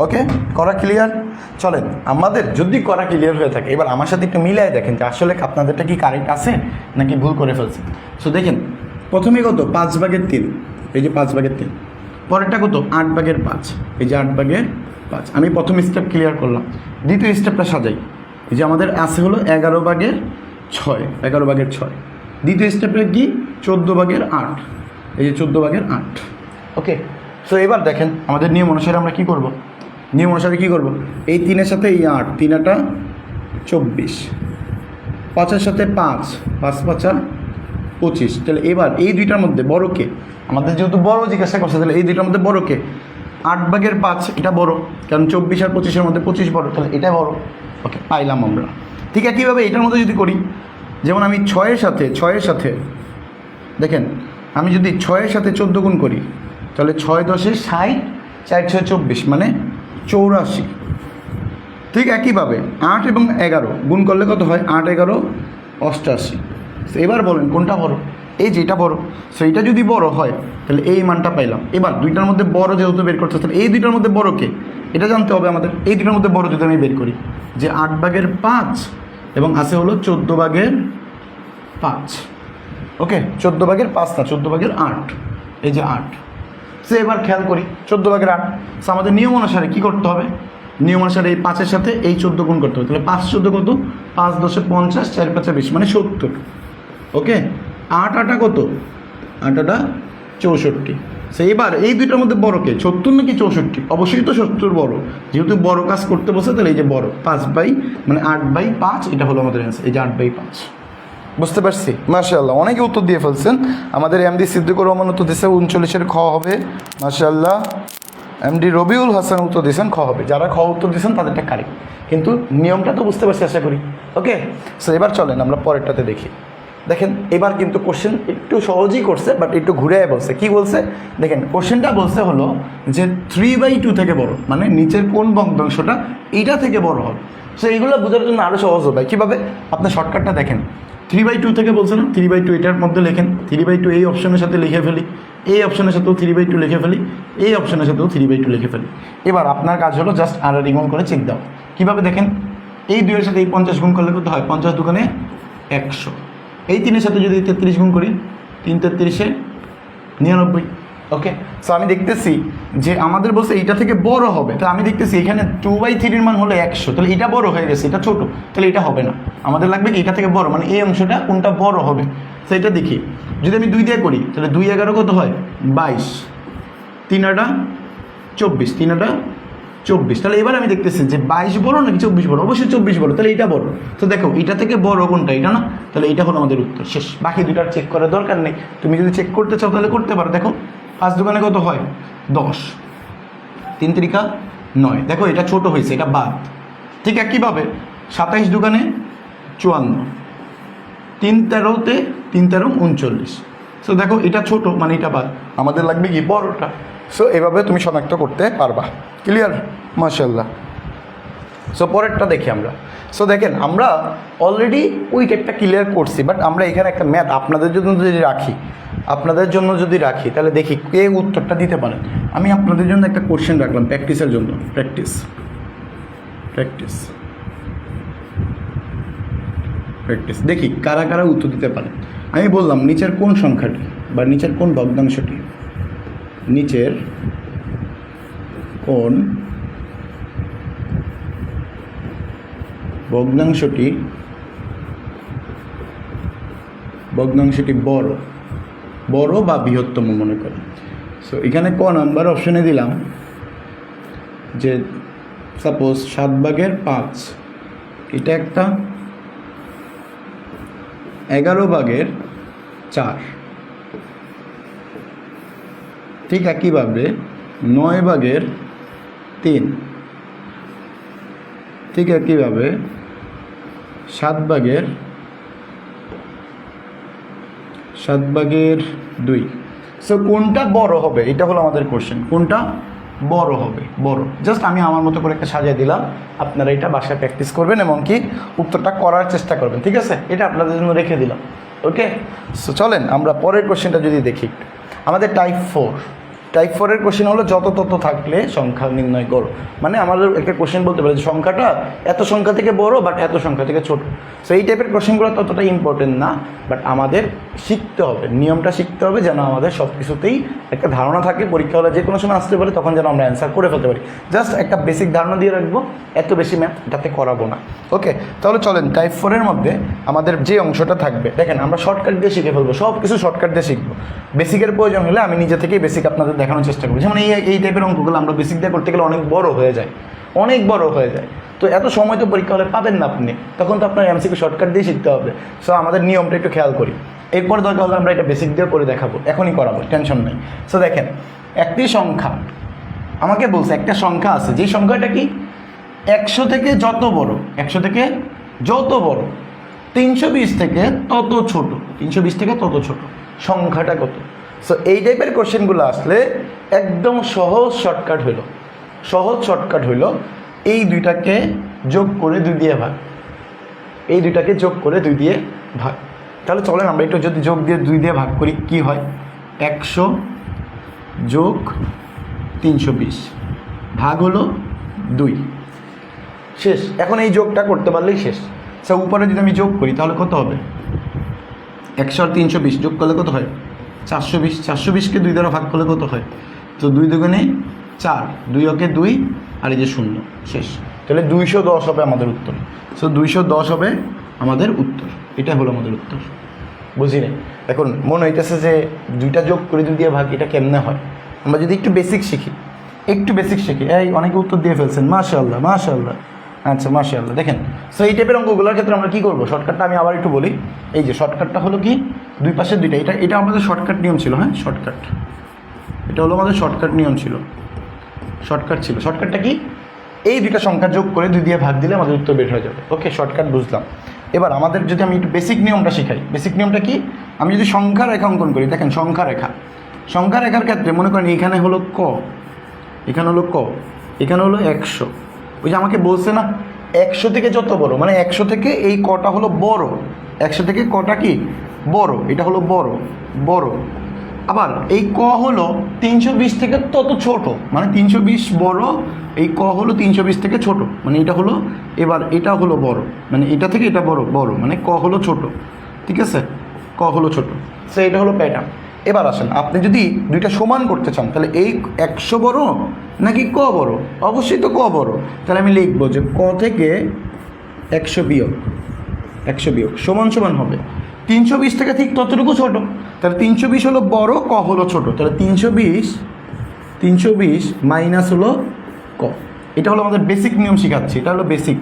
ওকে, করা ক্লিয়ার? চলেন, আমাদের যদি করা ক্লিয়ার হয়ে থাকে, এবার আমার সাথে একটু মিলাই দেখেন যে আসলে আপনাদেরটা কি কারেক্ট আছে নাকি ভুল করে ফেলছে। সো দেখেন, প্রথমে কত? 5/3, এই যে 5/3। পরেরটা কত? 8/5, এই যে 8/5। আমি প্রথম স্টেপ ক্লিয়ার করলাম, দ্বিতীয় স্টেপটা সাজাই। এই যে আমাদের আছে হলো 11/6, 11/6। দ্বিতীয় স্টেপে কি? 14/8, এই যে 14/8। ওকে, সো এবার দেখেন আমাদের নিয়ম অনুসারে আমরা কি করব? নিয়ম অনুসারে কী করব? এই 3-এর সাথে এই 8, 3 8 24, 5-এর সাথে 5, 5 5 25। তাহলে এবার এই দুইটার মধ্যে বড় কে? আমাদের যেহেতু বড় জিজ্ঞাসা করছে, তাহলে এই দুইটার মধ্যে বড় কে? 8/5 এটা বড়, কারণ 24 আর 25-এর মধ্যে 25 বড়, তাহলে এটা বড়। ওকে, পাইলাম আমরা। ঠিক আছে, কীভাবে এটার মধ্যে যদি করি, যেমন আমি 6-এর সাথে দেখেন, আমি যদি 6-এর সাথে 14 গুণ করি, তাহলে 6 10 60, 4 6 24 মানে 84। ঠিক একইভাবে 8 এবং 11 গুণ করলে কত হয়? 8 11 88। এবার বলেন কোনটা বড়? এই যেটা বড়। সো এইটা যদি বড় হয় তাহলে এই মানটা পাইলাম। এবার দুইটার মধ্যে বড় যেহেতু বের করতে, তাহলে এই দুইটার মধ্যে বড় কে এটা জানতে হবে আমাদের। এই দুইটার মধ্যে বড় যদি আমি বের করি, যে 8/5 এবং আছে হলো 14/5। ওকে, 14/5 না, 14/8, এই যে 8। সে এবার খেয়াল করি 14/8। সো আমাদের নিয়ম অনুসারে কী করতে হবে? নিয়ম অনুসারে এই 5-এর সাথে এই 14 গুণ করতে হবে। তাহলে 5 14 কত? 5 10 50, 4 5 20 মানে 70। ওকে, 8 8 কত? 8 8 64। সো এবার এই দুইটার মধ্যে বড় কে? 70 নাকি 64? অবশ্যই তো 70 বড়, যেহেতু বড় কাজ করতে বসে, তাহলে এই যে বড় 8/5, এটা হলো আমাদের অ্যান্সার, এই যে 8/5। বুঝতে পারছি? মাশাআল্লাহ, অনেকে উত্তর দিয়ে ফেলছেন। আমাদের এমডি সিদ্দিকুর রহমান উত্তর দিয়েছে 39-এর খ হবে, মাশাআল্লাহ। এমডি রবিউল হাসান উত্তর দিয়েছেন খ হবে। যারা খ উত্তর দিয়েছেন তাদেরটা কারেক্ট, কিন্তু নিয়মটা তো বুঝতে পারছি আশা করি। ওকে, সো এবার চলেন আমরা পরেরটাতে দেখি। দেখেন এবার কিন্তু কোশ্চেন একটু সহজই করছে, বাট একটু ঘুরে বলছে। কি বলছে দেখেন, কোশ্চেনটা বলছে হলো যে 3/2 থেকে বড়, মানে নিচের কোন ভগ্নাংশটা এইটা থেকে বড় হবে। সো এইগুলো বোঝার জন্য আরও সহজ হবে। কীভাবে? আপনার শর্টকাটটা দেখেন, 3/2 থেকে বলছে না, 3/2 এটার মধ্যে লেখেন, 3/2 এই অপশনের সাথে লিখে ফেলি, এই অপশনের সাথেও 3/2 লিখে ফেলি, এই অপশনের সাথেও 3/2 লিখে ফেলি। এবার আপনার কাজ হলো জাস্ট আর গুণ করে চেক দাও। কীভাবে দেখেন, এই 2-এর সাথে এই 50 গুণ করলে কত হয়? 50 দুগুণে 100। এই 3-এর সাথে যদি 33 গুণ করি, 3 33-এ 99। ওকে, সো আমি দেখতেছি যে আমাদের বলছে এইটা থেকে বড় হবে, তো আমি দেখতেছি এখানে 2/3-এর মান হলো 100, তাহলে এটা বড় হয়ে গেছে, এটা ছোট, তাহলে এটা হবে না। আমাদের লাগবে কি এটা থেকে বড়, মানে এই অংশটা কোনটা বড় হবে। তো এটা দেখি, যদি আমি 2 দিয়ে করি তাহলে 2 11 কত হয়? 22, 3 8 24, 3 8 24। তাহলে এবার আমি দেখতেছি যে 22 বড় নাকি 24 বড়, অবশ্যই 24 বড়, তাহলে এটা বড়। তো দেখো এটা থেকে বড় কোনটা, এটা না, তাহলে এটা হলো আমাদের উত্তর, শেষ। বাকি দুটার চেক করার দরকার নেই, তুমি যদি চেক করতে চাও তাহলে করতে পারো। দেখো 5 দোকানে কত হয় 10, 3 3 9, দেখো এটা ছোট হয়েছে, এটা বাদ। ঠিক একইভাবে 27 দোকানে 54, 3 13-তে 3 13 39। সো দেখো এটা ছোট মানে এটা বাদ, আমাদের লাগবে কি বড়টা। সো এভাবে তুমি শনাক্ত করতে পারবা। ক্লিয়ার? মাশাআল্লাহ। সো পরেরটা দেখি আমরা। সো দেখেন আমরা অলরেডি ওই টাইপটা ক্লিয়ার করছি, বাট আমরা এখানে একটা ম্যাথ আপনাদের জন্য যদি রাখি তাহলে দেখি কে উত্তরটা দিতে পারেন। আমি আপনাদের জন্য একটা কোশ্চেন রাখলাম প্র্যাকটিসের জন্য, প্র্যাকটিস দেখি কারা কারা উত্তর দিতে পারেন। আমি বললাম নিচের কোন সংখ্যাটি বা নিচের কোন ভগ্নাংশটি, নিচের কোন ভগ্নাংশটি বড় বা বৃহত্তম মনে করেন। সো এখানে ক নাম্বার অপশনে দিলাম যে সাপোজ 7/5, এটা একটা 11/4, ঠিক একইভাবে 9/3, ঠিক একইভাবে 7/2। সো কোনটা বড় হবে এটা হলো আমাদের কোশ্চেন, কোনটা বড় হবে, বড়। জাস্ট আমি আমার মতো করে একটা সাজিয়ে দিলাম, আপনারা এটা বাসায় প্র্যাকটিস করবেন এবং কি উত্তরটা করার চেষ্টা করবেন, ঠিক আছে? এটা আপনাদের জন্য রেখে দিলাম। ওকে, সো চলেন আমরা পরের কোশ্চেনটা যদি দেখি। আমাদের টাইপ 4-এর কোশ্চেন হলো যত তত থাকলে সংখ্যা নির্ণয় করো। মানে আমাদের একটা কোশ্চেন বলতে পারে যে সংখ্যাটা এত সংখ্যা থেকে বড় বাট এত সংখ্যা থেকে ছোট। সো এই টাইপের কোশ্চেনগুলো ততটা ইম্পর্টেন্ট না, বাট আমাদের শিখতে হবে, নিয়মটা শিখতে হবে যেন আমাদের সব কিছুতেই একটা ধারণা থাকে, পরীক্ষা হলে যে কোনো সময় আসতে পারে তখন যেন আমরা অ্যান্সার করে ফেলতে পারি। জাস্ট একটা বেসিক ধারণা দিয়ে রাখবো, এত বেশি ম্যাথ এটাতে করাবো না। ওকে, তাহলে চলেন টাইপ 4-এর মধ্যে আমাদের যে অংশটা থাকবে, দেখেন আমরা শর্টকাট দিয়ে শিখে ফেলবো, সব কিছু শর্টকাট দিয়ে শিখবো। বেসিকের প্রয়োজন হলে আমি নিজে থেকেই বেসিক আপনাদের দেখানোর চেষ্টা করবো। যেমন এই টাইপের অঙ্কগুলো আমরা বেসিক দিয়ে করতে গেলে অনেক বড় হয়ে যায়। তো এত সময় তো পরীক্ষা হলে পাবেন না আপনি, তখন তো আপনার এমসিকিউ শর্টকাট দিয়ে শিখতে হবে। সো আমাদের নিয়মটা একটু খেয়াল করি, এরপরে দরকার হলে আমরা এটা বেসিক দিয়ে করে দেখাবো, এখনই করাবো, টেনশন নেই। সো দেখেন একটি সংখ্যা আমাকে বলছে, একটা সংখ্যা আছে যে সংখ্যাটা কি 100 থেকে যত বড়, 320 থেকে তত ছোট, সংখ্যাটা কত? সো এই টাইপের কোশ্চেনগুলো আসলে একদম সহজ শর্টকাট হইল এই দুইটাকে যোগ করে 2 দিয়ে ভাগ, তাহলে চলেন আমরা একটু যদি যোগ দিয়ে 2 দিয়ে ভাগ করি কি হয়। 100 যোগ 320 ভাগ হলো 2, শেষ। এখন এই যোগটা করতে পারলেই শেষ। সো উপরে যদি আমি যোগ করি তাহলে কত হবে? 100 আর 320 যোগ করলে কত হয়? 420। 420কে 2 দ্বারা ভাগ করলে কত হয়? তো 2 দুগুণে 4, 2 ওকে 2 আর এই যে 0, শেষ। তাহলে 210 হবে আমাদের উত্তর। সো 210 হবে আমাদের উত্তর, এটা হলো আমাদের উত্তর। বুঝি না? এখন মনে হইতেছে যে 2টা যোগ করে 2 দিয়ে ভাগ, এটা কেমনে হয়? আমরা যদি একটু বেসিক শিখি, এই অনেকে উত্তর দিয়ে ফেলছেন, মাশাআল্লাহ। আচ্ছা মাশাআল্লাহ। দেখেন, সো এই টাইপের অঙ্কগুলোর ক্ষেত্রে আমরা কী করবো, শর্টকাটটা আমি আবার একটু বলি। এই যে শর্টকাটটা হলো কি, 2 পাশে 2টা, এটা আমাদের শর্টকাট নিয়ম ছিল। হ্যাঁ, এটা হলো আমাদের শর্টকাট নিয়ম ছিল, শর্টকাটটা কি, এই 2টা সংখ্যা যোগ করে 2 দিয়ে ভাগ দিলে আমাদের উত্তর বের হয়ে যাবে। ওকে, শর্টকাট বুঝলাম। এবার আমাদের যদি আমি একটু বেসিক নিয়মটা শিখাই, বেসিক নিয়মটা কি, আমি যদি সংখ্যা রেখা অঙ্কন করি, দেখেন সংখ্যা রেখার ক্ষেত্রে মনে করেন এখানে হলো ক, এখানে হলো 100। ওই যে আমাকে বলছে না 100 থেকে যত বড়, মানে 100 থেকে এই কটা হলো বড়, 100 থেকে কটা কি বড়, এটা হলো বড়। আবার এই ক হলো 320 থেকে তত ছোট, মানে 320 বড়, এই ক হলো 320 থেকে ছোট, মানে এটা হলো, এবার এটা হলো বড়, মানে এটা থেকে এটা বড়, মানে ক হলো ছোট, ঠিক আছে, ক হলো ছোট। সো এটা হলো প্যাটার্ন। এবার আসেন, আপনি যদি 2টা সমান করতে চান তাহলে এই 100 বড় নাকি ক বড়? অবশ্যই তো ক বড়। তাহলে আমি লিখবো যে ক থেকে 100 বিয়োগ সমান হবে 320 থেকে ঠিক ততটুকু ছোট। তাহলে 320 হলো বড়, ক হলো ছোট, তাহলে 320 মাইনাস হলো ক, এটা হলো আমাদের বেসিক নিয়ম শেখাচ্ছি, এটা হলো বেসিক।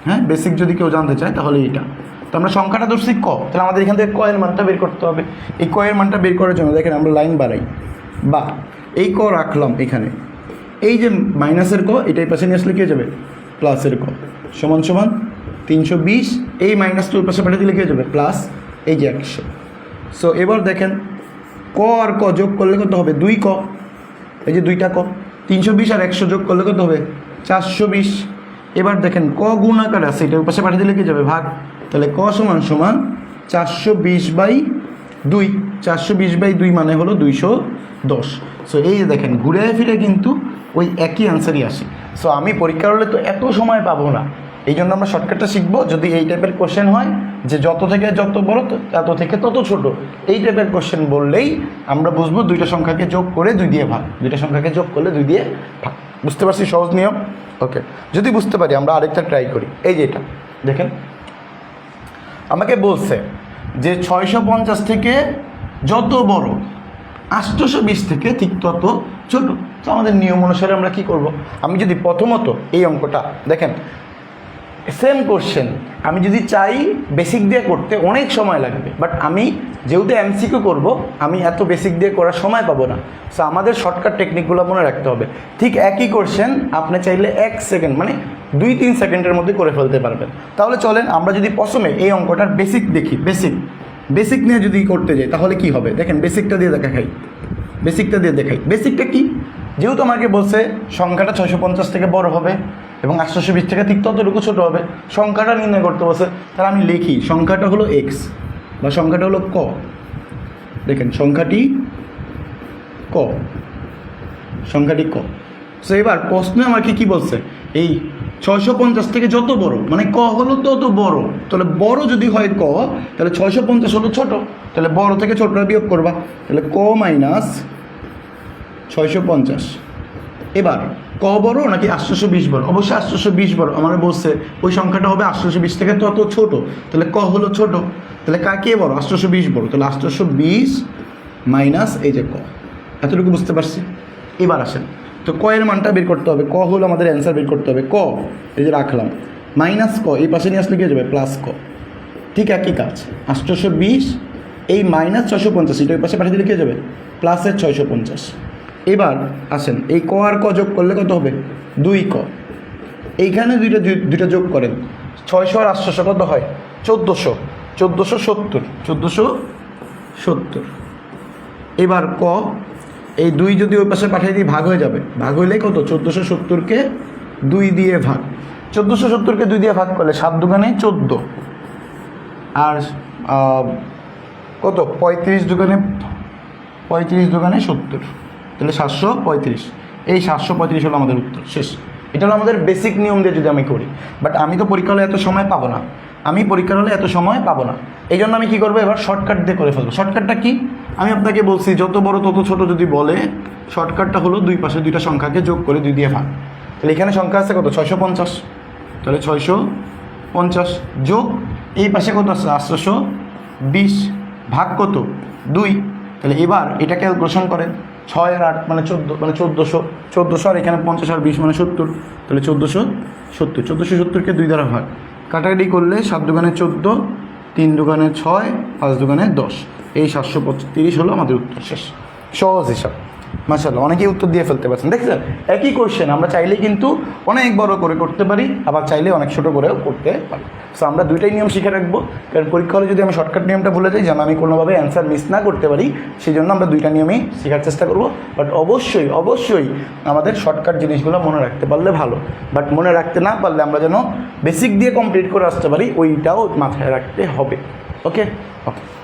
হ্যাঁ, বেসিক যদি কেউ জানতে চায় তাহলে এটা। তো আমরা সংখ্যাটা ধরছি ক, তাহলে আমাদের এখান থেকে ক এর মানটা বের করতে হবে। এই ক এর মানটা বের করার জন্য দেখেন আমরা লাইন বাড়াই, বা এই ক রাখলাম এখানে, এই যে মাইনাসের ক এটাই পাশে নিয়ে আসলে কী হয়ে যাবে, প্লাসের ক সমান সমান 320, এই মাইনাসটা ওই পাশে পাঠিয়ে দিলে কী হয়ে যাবে, প্লাস এই যে 100। সো এবার দেখেন ক আর ক যোগ করলে কত হবে, 2 ক, এই যে 2টা ক, 320 আর 100 যোগ করলে কত হবে, 420। এবার দেখেন ক গুণ আকারে আছে, এটা ওই পাশে পাঠিয়ে দিলে কী যাবে, ভাগ, তাহলে ক সমান সমান 420/2, 420/2 মানে হলো 210। সো এই যে দেখেন ঘুরে ফিরে কিন্তু ওই একই অ্যান্সারই আসে। সো আমি পরীক্ষার হলে তো এত সময় পাবো না, এই জন্য আমরা শর্টকাটটা শিখবো। যদি এই টাইপের কোশ্চেন হয় যে যত থেকে যত বড় তত থেকে তত ছোট, এই টাইপের কোশ্চেন বললেই আমরা বুঝবো দুইটা সংখ্যাকে যোগ করে 2 দিয়ে ভাগ, দুইটা সংখ্যাকে যোগ করলে 2 দিয়ে ভাগ। বুঝতে পারছি সহজ নিয়ম? ওকে, যদি বুঝতে পারি আমরা আরেকটা ট্রাই করি। এই যে এটা দেখেন, আমাকে বলছে যে 650 থেকে যত বড়, 820 থেকে ঠিক তত ছোট। তো আমাদের নিয়ম অনুসারে আমরা কি করব, আমি যদি প্রথমত এই অঙ্কটা দেখেন সেম কোশ্চেন, আমি যদি চাই বেসিক দিয়ে করতে অনেক সময় লাগবে, বাট আমি যেহেতু এমসিকিউ করব, আমি এত বেসিক দিয়ে করার সময় পাবো না। সো আমাদের শর্টকাট টেকনিকগুলো মনে রাখতে হবে। ঠিক একই কোশ্চেন আপনি চাইলে 1 সেকেন্ড মানে 2-3 সেকেন্ডের মধ্যে করে ফেলতে পারবেন। তাহলে চলেন আমরা যদি প্রথমে এই অঙ্কটার বেসিক দেখি। বেসিক নিয়ে যদি করতে যাই তাহলে কি হবে, দেখেন বেসিকটা দিয়ে দেখাই, বেসিকটা কি, যেহেতু আমাকে বলছে সংখ্যাটা 650 থেকে বড় হবে এবং 820 থেকে ঠিক ততটুকু ছোটো হবে, সংখ্যাটা নির্ণয় করতে বলছে, তাহলে আমি লিখি সংখ্যাটা হলো এক্স বা সংখ্যাটা হলো ক। দেখেন সংখ্যাটি ক। সো এবার প্রশ্নে আমাকে কি বলছে, এই 650 থেকে যত বড় মানে ক হলো তত বড়, তাহলে বড় যদি হয় ক, তাহলে 650 হলো ছোট, তাহলে বড় থেকে ছোটটা বিয়োগ করবা, তাহলে ক মাইনাস 650। এবার ক বড় নাকি 820 বড়, অবশ্যই 820 বড়। আমার বলছে ওই সংখ্যাটা হবে 820 থেকে তত ছোট, তাহলে ক হলো ছোট, তাহলে কে বড়, 820 বড়, তাহলে 820 মাইনাস এই যে ক। এতটুকু বুঝতে পারছি? এবার আসেন, তো ক এর মানটা বের করতে হবে, ক হলো আমাদের অ্যান্সার বের করতে হবে, ক এই যে রাখলাম মাইনাস ক, এই পাশে নিয়ে আসলে কি হয়ে যাবে, প্লাস ক। ঠিক একই কাজ, 820 এই মাইনাস 650 এটা ওই পাশে পাঠিয়ে দিলে কী হয়ে যাবে, প্লাসের 650। এবার আসেন এই ক আর ক যোগ করলে কত হবে, 2 ক। এইখানে দুইটা যোগ করেন, 600 আর 800 কত হয়, 1470। এবার ক এই 2 যদি ওই পাশে পাঠিয়ে দিই ভাগ হয়ে যাবে, ভাগ হইলে কত, 1470কে 2 দিয়ে ভাগ, 1470কে 2 দিয়ে ভাগ করলে 7 দুগুণে 14 আর কত 35 দুগুণে 70, তাহলে 735। এই 735 হলো আমাদের উত্তর, শেষ। এটা হলো আমাদের বেসিক নিয়ম দিয়ে যদি আমি করি, বাট আমি তো পরীক্ষা হলে এত সময় পাবো না, এই জন্য আমি কী করবো, এবার শর্টকাট দিয়ে করে ফেলবো। শর্টকাটটা কি, আমি আপনাকে বলছি যত বড় তত ছোট যদি বলে, শর্টকাটটা হলো দুই পাশে দুইটা সংখ্যাকে যোগ করে 2 দিয়ে ভাগ। তাহলে এখানে সংখ্যা আছে কত, 650, তাহলে 650 যোগ এই পাশে কত আছে, 820 ভাগ কত, 2। তাহলে এবার এটা ক্যালকুলেশন করেন, 6 আর 8 মানে 14, মানে 1400 আর এখানে 50 আর 20 মানে 70, তাহলে 1470কে 2 দ্বারা ভাগ, কাটাকাটি করলে 7 দুগুণে 14, 3 দুগুণে 6, 5 দুগুণে 10, এই 735 হলো আমাদের উত্তর, শেষ। সহজ হিসাব, মাশাআল্লাহ অনেকেই উত্তর দিয়ে ফেলতে পারছেন। দেখছেন একই কোশ্চেন আমরা চাইলে কিন্তু অনেক বড় করে করতে পারি, আবার চাইলে অনেক ছোটো করেও করতে পারি। সো আমরা দুইটাই নিয়ম শিখে রাখবো, কারণ পরীক্ষা হলে যদি আমি শর্টকাট নিয়মটা ভুলে যাই, যেন আমি কোনোভাবে অ্যান্সার মিস না করতে পারি, সেই জন্য আমরা দুইটা নিয়মেই শেখার চেষ্টা করবো। বাট অবশ্যই আমাদের শর্টকাট জিনিসগুলো মনে রাখতে পারলে ভালো, বাট মনে রাখতে না পারলে আমরা যেন বেসিক দিয়ে কমপ্লিট করে আসতে পারি, ওইটাও মাথায় রাখতে হবে। ওকে,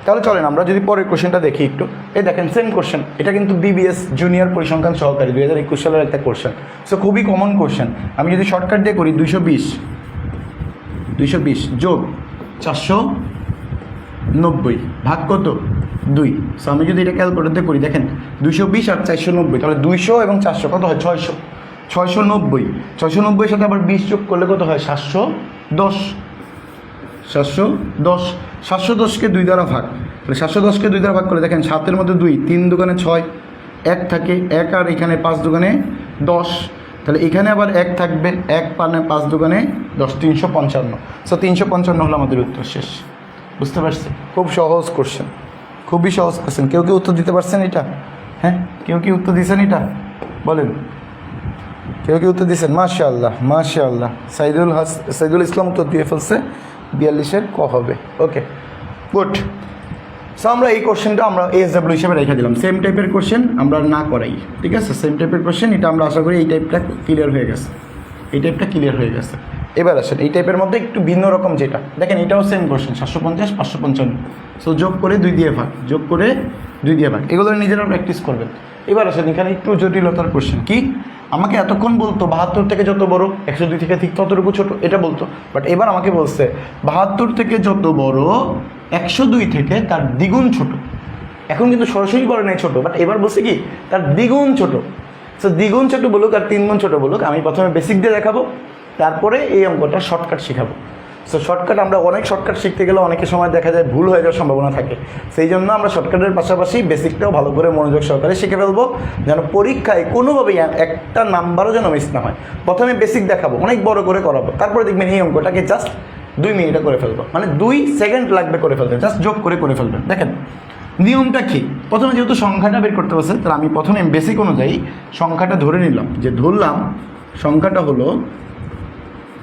তাহলে চলেন আমরা যদি পরের কোশ্চেনটা দেখি একটু। এই দেখেন সেম কোশ্চেন, এটা কিন্তু বিবিএস জুনিয়র পরিসংখ্যান সহকারী 2021 সালের একটা কোশ্চেন। সো খুবই কমন কোশ্চেন। আমি যদি শর্টকাট দিয়ে করি, 220 যোগ 490 ভাগ কত, 2। সো আমি যদি এটা ক্যালকুলেটর দিয়ে করি, দেখেন 220 আর 490, তাহলে 200 এবং 400 কত হয়, 600। 690 সাথে আবার 20 যোগ করলে কত হয়, 710। 710কে 2 দ্বারা ভাগ, তাহলে 710কে 2 দ্বারা ভাগ করে দেখেন 7-এর মধ্যে 2, 3 দুগুণে 6, 1 থাকে 1 আর এখানে 5 দুগুণে 10, তাহলে এখানে আবার 1 থাকবে, 1 পানে 5 দোকানে 10, 355। সো 355 হলো আমাদের উত্তর। শেষ। বুঝতে পারছি? খুব সহজ কোশ্চেন, খুবই সহজ কোশ্চেন। কেউ কি উত্তর দিতে পারছেন এটা? হ্যাঁ, কেউ কি উত্তর দিয়েছেন এটা? বলেন, কেউ কি উত্তর দিয়েছেন? মাশাআল্লাহ, মাশাআল্লাহ। সাইদুল ইসলাম উত্তর দিয়ে ফেলছে, 42-এর ক হবে। ওকে, গুড। সো আমরা এই কোশ্চেনটা আমরা ASW হিসেবে রেখে দিলাম। সেম টাইপের কোশ্চেন আমরা না করাই, ঠিক আছে? সেম টাইপের কোশ্চেন এটা আমরা আশা করি এই টাইপটা ক্লিয়ার হয়ে গেছে, এই টাইপটা ক্লিয়ার হয়ে গেছে। এবার আসেন এই টাইপের মধ্যে একটু ভিন্ন রকম যেটা দেখেন, এটাও সেম কোশ্চেন, 750, 555। সো যোগ করে 2 দিয়ে ভাগ, যোগ করে 2 দিয়ে ভাগ, এগুলো নিজেরা প্র্যাকটিস করবেন। এবার আসেন এখানে একটু জটিলতার কোশ্চেন। কি? আমাকে এতক্ষণ বলতো 72 থেকে যত বড় 102 থেকে ঠিক ততটুকু ছোট, এটা বলতো। বাট এবার আমাকে বলছে 72 থেকে যত বড় 102 থেকে তার দ্বিগুণ ছোট। এখন কিন্তু সরাসরি করে নাই ছোট, বাট এবার বলছে কি তার দ্বিগুণ ছোট। সো দ্বিগুণ ছোট বলুক আর 3 গুণ ছোট বলুক, আমি প্রথমে বেসিক দিয়ে দেখাবো, তারপরে এই অঙ্কটা শর্টকাট শেখাবো। সো শর্টকাট, আমরা অনেক শর্টকাট শিখতে গেলে অনেকের সময় দেখা যায় ভুল হয়ে যাওয়ার সম্ভাবনা থাকে। সেই জন্য আমরা শর্টকাটের পাশাপাশি বেসিকটাও ভালো করে মনোযোগ সহকারে শিখে ফেলবো, যেন পরীক্ষায় কোনোভাবেই একটা নাম্বারও যেন মিস না হয়। প্রথমে বেসিক দেখাবো, অনেক বড় করে করাবো, তারপরে দেখবেন এই অঙ্কটাকে জাস্ট 2 মিনিটে করে ফেলবো, মানে 2 সেকেন্ড লাগবে করে ফেলতে, জাস্ট যোগ করে ফেলবেন। দেখেন নিয়মটা কি, প্রথমে যেহেতু সংখ্যাটা বের করতে বলছে, তাহলে আমি প্রথমে বেসিক অনুযায়ী সংখ্যাটা ধরে নিলাম, যে ধরলাম সংখ্যাটা হলো,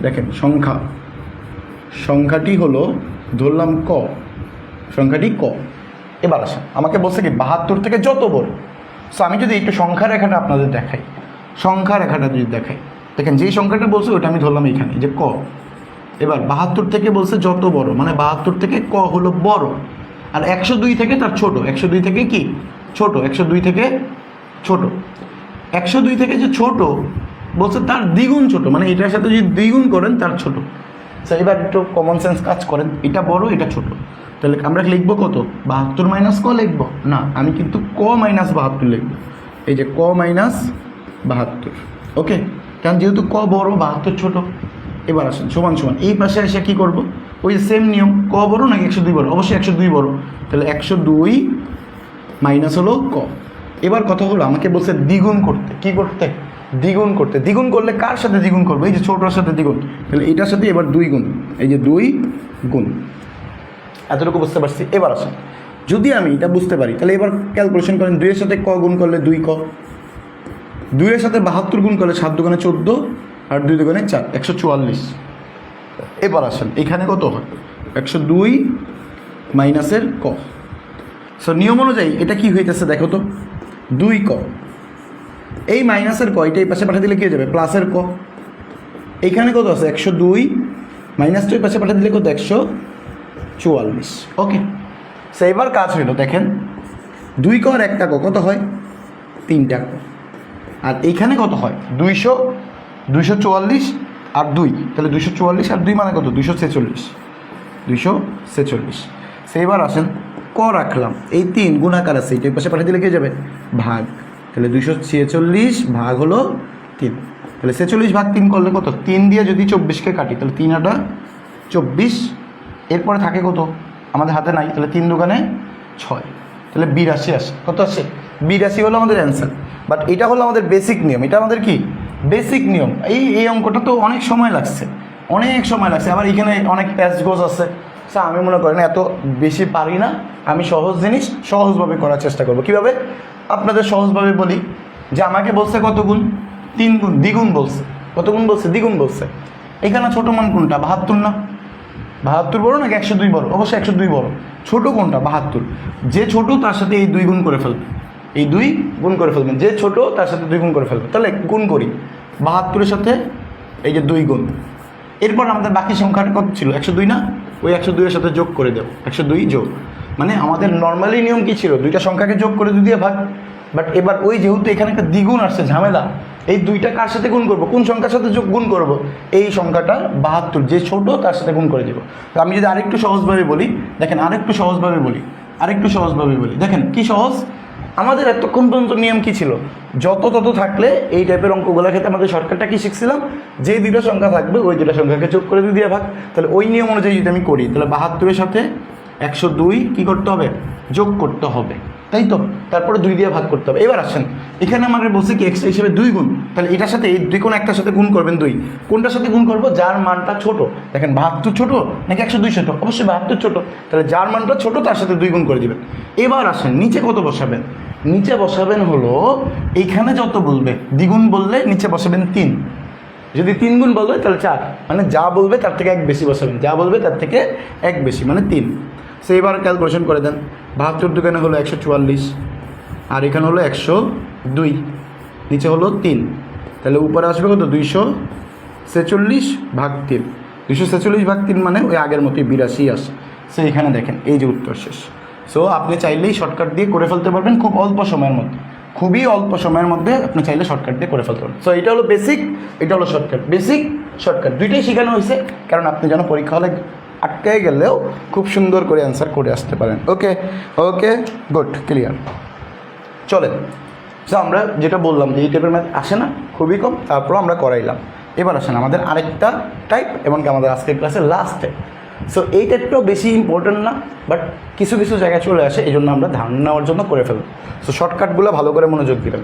দেখেন সংখ্যাটি হলো ধরলাম ক, সংখ্যাটি ক। এবার আসেন আমাকে বলছে কি 72 থেকে যত বড়। সো আমি যদি একটু সংখ্যা রেখাটা আপনাদের দেখাই, সংখ্যা রেখাটা যদি দেখাই, দেখেন যেই সংখ্যাটা বলছে ওটা আমি ধরলাম এখানে, যে ক। এবার 72 থেকে বলছে যত বড়, মানে 72 থেকে ক হলো বড়, আর 102 থেকে তার ছোট। 102 থেকে কি ছোট, 102 থেকে ছোট। 102 থেকে যে ছোট বলছে তার দ্বিগুণ ছোট, মানে এটার সাথে যদি দ্বিগুণ করেন তার ছোট। স্যার এবার একটু কমন সেন্স কাজ করেন, এটা বড় এটা ছোট, তাহলে আমরা লিখবো কত? 72 মাইনাস ক লিখবো না, আমি কিন্তু ক মাইনাস 72 লিখবো। এই যে ক মাইনাস 72, ওকে? কারণ যেহেতু ক বড় 72 ছোট। এবার আসেন সমান সমান এই পাশে এসে কী করবো, ওই যে সেম নিয়ম, ক বড় নাকি 102 বড়? অবশ্যই 102 বড়, তাহলে 102 মাইনাস হলো ক। এবার কথা হলো আমাকে বলছে দ্বিগুণ করতে। কি করতে? দ্বিগুণ করতে। দ্বিগুণ করলে কার সাথে দ্বিগুণ করবো? এই যে ছোটোর সাথে দ্বিগুণ, তাহলে এটার সাথে এবার 2 গুণ, এই যে 2 গুণ। এতটুকু বুঝতে পারছি। এবার আসেন যদি আমি এটা বুঝতে পারি, তাহলে এবার ক্যালকুলেশন করেন, 2 এর সাথে ক গুণ করলে 2 ক, 2 এর সাথে 72 গুণ করলে 7 দুগুণে 14 আর 2 দুগুণে 4, 144। এবার আসেন এখানে কত হয়? 102 মাইনাসের ক। সো নিয়ম অনুযায়ী এটা কি হইতেছে দেখো তো, 2 ক। এই মাইনাসের ক এটা এই পাশে পাঠিয়ে দিলে কী হয়ে যাবে? প্লাসের ক। এইখানে কত আছে? 102 মাইনাসটা এই পাশে পাঠিয়ে দিলে কত? 144। ওকে, সো এবার কাজ হইল, দেখেন 2 ক আর 1টা ক কত হয়? 3টা ক। আর এইখানে কত হয়? 244 আর 2, তাহলে 244 আর 2 মানে কত? 246। 246। সে এবার আসেন ক রাখলাম, এই 3 গুণাকার আছে, এইটা পাশে পাঠিয়ে দিলে কে যাবে? ভাগ। তাহলে 246 ভাগ হলো 3, তাহলে 46 ভাগ 3 করলে কত? 3 দিয়ে যদি 24কে কাটি, তাহলে 3 আটা 24। এরপরে থাকে কত? আমাদের হাতে নাই, তাহলে 3 দুগুণে 6, তাহলে 82 আসে। কত আসে? 82 হলো আমাদের অ্যান্সার। বাট এটা হলো আমাদের বেসিক নিয়ম, এটা আমাদের কি বেসিক নিয়ম। এই অঙ্কটা তো অনেক সময় লাগছে, আবার এখানে অনেক প্যাচ গোজ আছে। স্যার আমি মনে করেন এত বেশি পারি না, আমি সহজ জিনিস সহজভাবে করার চেষ্টা করব। কীভাবে? আপনাদের সহজভাবে বলি, যে আমাকে বলছে কত গুণ? 3 গুণ, দ্বিগুণ বলছে। কত গুণ বলছে? দ্বিগুণ বলছে। এখানে ছোটো মান কোনটা? 72 না? 72 বড় নাকি 102 বড়? অবশ্যই 102 বড়। ছোটো কোনটা? 72। যে ছোটো তার সাথে এই 2 গুণ করে ফেলবে, এই 2 গুণ করে ফেলবেন। যে ছোটো তার সাথে 2 গুণ করে ফেলবে। তাহলে গুণ করি, 72-এর সাথে এই যে 2 গুণ। এরপর আমাদের বাকি সংখ্যাটা কত ছিল? 102 না? ওই 102-এর সাথে যোগ করে দেব, 102 যোগ। মানে আমাদের নর্মালি নিয়ম কী ছিল? 2টা সংখ্যাকে যোগ করে 2 দিয়ে ভাগ। বাট এবার ওই যেহেতু এখানে একটা দ্বিগুণ আসছে, ঝামেলা, এই 2টা কার সাথে গুণ করব? কোন সংখ্যার সাথে যোগ গুণ করব? এই সংখ্যাটা 72, যে ছোটো তার সাথে গুণ করে দেবো। তো আমি যদি আরেকটু সহজভাবে বলি, দেখেন আরেকটু সহজভাবে বলি, দেখেন কি সহজ। আমাদের এতক্ষণ পর্যন্ত নিয়ম কী ছিল? যত তত থাকলে এই টাইপের অঙ্কগুলোর ক্ষেত্রে আমাদের শর্টকাটটা কী শিখছিলাম? যে 2টা সংখ্যা থাকবে ওই 2টা সংখ্যাকে যোগ করে 2 দিয়ে ভাগ। তাহলে ওই নিয়ম অনুযায়ী যদি আমি করি, তাহলে 72-এর সাথে 102 কী করতে হবে? যোগ করতে হবে। তাই তো, তারপরে 2 দিয়ে ভাগ করতে হবে। এবার আসেন, এখানে আমাদের বলছে কি এক্স হিসেবে 2 গুণ, তাহলে এটার সাথে এই দুই কোন একটার সাথে গুণ করবেন 2। কোনটার সাথে গুণ করবো? যার মানটা ছোট। দেখেন 72 ছোট নাকি 102 ছোট? অবশ্যই 72 ছোট, তাহলে যার মানটা ছোট তার সাথে 2 গুণ করে দিবেন। এবার আসেন নিচে কত বসাবেন? নিচে বসাবেন হলো এইখানে যত বলবে, দ্বিগুণ বললে নিচে বসাবেন 3, যদি 3 গুণ বলবে তাহলে 4, মানে যা বলবে তার থেকে 1 বেশি বসাবেন, যা বলবে তার থেকে 1 বেশি মানে 3। সো এবার ক্যালকুলেশন করে দেন, 72 দোকানে হলো 144, আর এখানে হলো 102, নিচে হলো 3, তাহলে উপরে আসবে কত? 246 ভাগ 3, 246 ভাগ 3 মানে ওই আগের মতোই 82 আসে। সো এখানে দেখেন এই যে উত্তর শেষ। সো আপনি চাইলেই শর্টকাট দিয়ে করে ফেলতে পারবেন খুব অল্প সময়ের মধ্যে, খুবই অল্প সময়ের মধ্যে আপনি চাইলে শর্টকাট দিয়ে করে ফেলতে পারবেন। সো এটা হলো বেসিক, এটা হলো শর্টকাট। বেসিক শর্টকাট দুইটাই শেখানো হয়েছে, কারণ আপনি যেন পরীক্ষা হলে আটকে গেলেও খুব সুন্দর করে অ্যান্সার করে আসতে পারেন। ওকে ওকে, গুড, ক্লিয়ার। চলেন, সো আমরা যেটা বললাম যে এই টাইপের ম্যাথ আসে না, খুবই কম, তারপর আমরা করাইলাম। এবার আসেন আমাদের আরেকটা টাইপ, এবং আমাদের আজকের ক্লাসের লাস্ট টাইপ। সো এই টাইপটাও বেশি ইম্পর্টেন্ট না, বাট কিছু কিছু জায়গায় চলে আসে, এই জন্য আমরা ধারণা নেওয়ার জন্য করে ফেলব। সো শর্টকাটগুলো ভালো করে মনোযোগ দিবেন।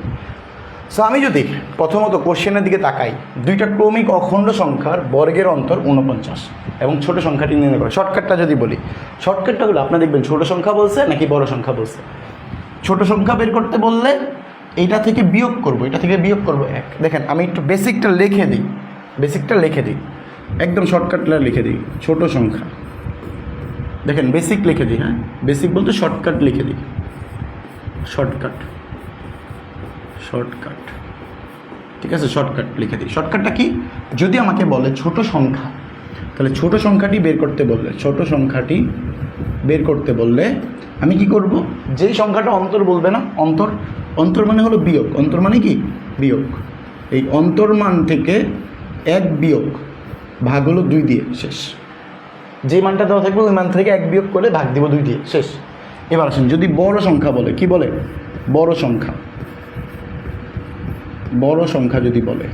সো আমি যদি প্রথমত কোশ্চেনের দিকে তাকাই, দুইটা ক্রমিক অখণ্ড সংখ্যার বর্গের অন্তর 49 এবং ছোট সংখ্যাটি নির্ণয় করে। শর্টকাটটা যদি বলি, শর্টকাটটা হলো আপনি দেখবেন ছোট সংখ্যা বলছে নাকি বড় সংখ্যা বলছে। ছোট সংখ্যা বের করতে বললে এইটা থেকে বিয়োগ করব, এটা থেকে বিয়োগ করব 1। দেখেন আমি একটু বেসিকটা লিখে দিই, বেসিকটা লিখে দিই, একদম শর্টকাটটা লিখে দিই। ছোট সংখ্যা, দেখেন বেসিক লিখে দিই, হ্যাঁ বেসিক বলতে শর্টকাট লিখে দিই, শর্টকাট, শর্টকাট, ঠিক আছে, শর্টকাট লিখে দিই। শর্টকাটটা কি? যদি আমাকে বলে ছোট সংখ্যা, তাহলে ছোট সংখ্যাটি বের করতে বললে, ছোট সংখ্যাটি বের করতে বললে আমি কি করব? যেই সংখ্যাটা অন্তর বলবে না, অন্তর, অন্তর মানে হলো বিয়োগ, অন্তর মানে কি? বিয়োগ। এই অন্তর মান থেকে 1 বিয়োগ ভাগ হলো 2 দিয়ে, শেষ। যে মানটা দেওয়া থাকবে ওই মান থেকে 1 বিয়োগ করে ভাগ দিব 2 দিয়ে, শেষ। এবার আসেন যদি বড় সংখ্যা বলে, কি বলে? বড় সংখ্যা, বড় সংখ্যা যদি বলে,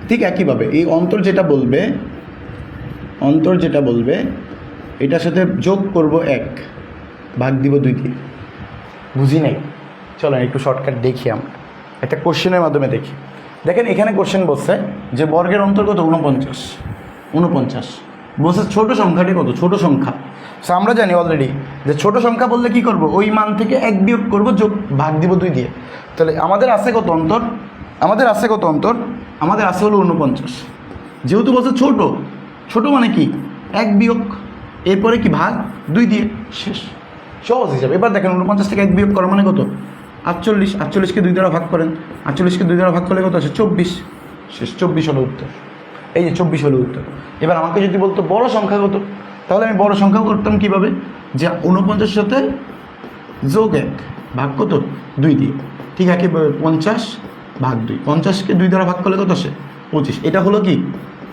ঠিক একইভাবে এই অন্তর যেটা বলবে, অন্তর যেটা বলবে এটার সাথে যোগ করব 1, ভাগ দিব 2 দিয়ে। বুঝি নাই? চলো একটু শর্টকাট দেখি, আমরা একটা কোশ্চেনের মাধ্যমে দেখি। দেখেন এখানে কোশ্চেন বলছে যে বর্গের অন্তর্গত 49 বলছে ছোট সংখ্যাটি কত? ছোট সংখ্যা। সো আমরা জানি অলরেডি যে ছোট সংখ্যা বললে কি করব? ওই মান থেকে 1 বিয়োগ করব, যোগ ভাগ দিব 2 দিয়ে। তাহলে আমাদের আছে কত অন্তর? আমাদের আছে কত অন্তর? আমাদের আছে হলো 49। যেহেতু বলছে ছোট, ছোট মানে কি? 1 বিয়োগ, এরপরে কি ভাগ 2 দিয়ে, শেষ। সহজ হিসাবে। এবার দেখেন 49 থেকে 1 বিয়োগ করা মানে কত? 48। 48কে 2 দ্বারা ভাগ করেন, 48কে 2 দ্বারা ভাগ করলে কত আসে? 24, শেষ। 24 হলো উত্তর। এই যে 24 হলো উত্তর। এবার আমাকে যদি বলতো বড় সংখ্যা কত, তাহলে আমি বড় সংখ্যা করতাম কীভাবে? যে 49 সাথে যোগ 1 ভাগ কত? 2 দিয়ে, ঠিক আছে, 50 ভাগ 2। 50কে 2 দ্বারা ভাগ করলে কত আসে? 25। এটা হলো কি?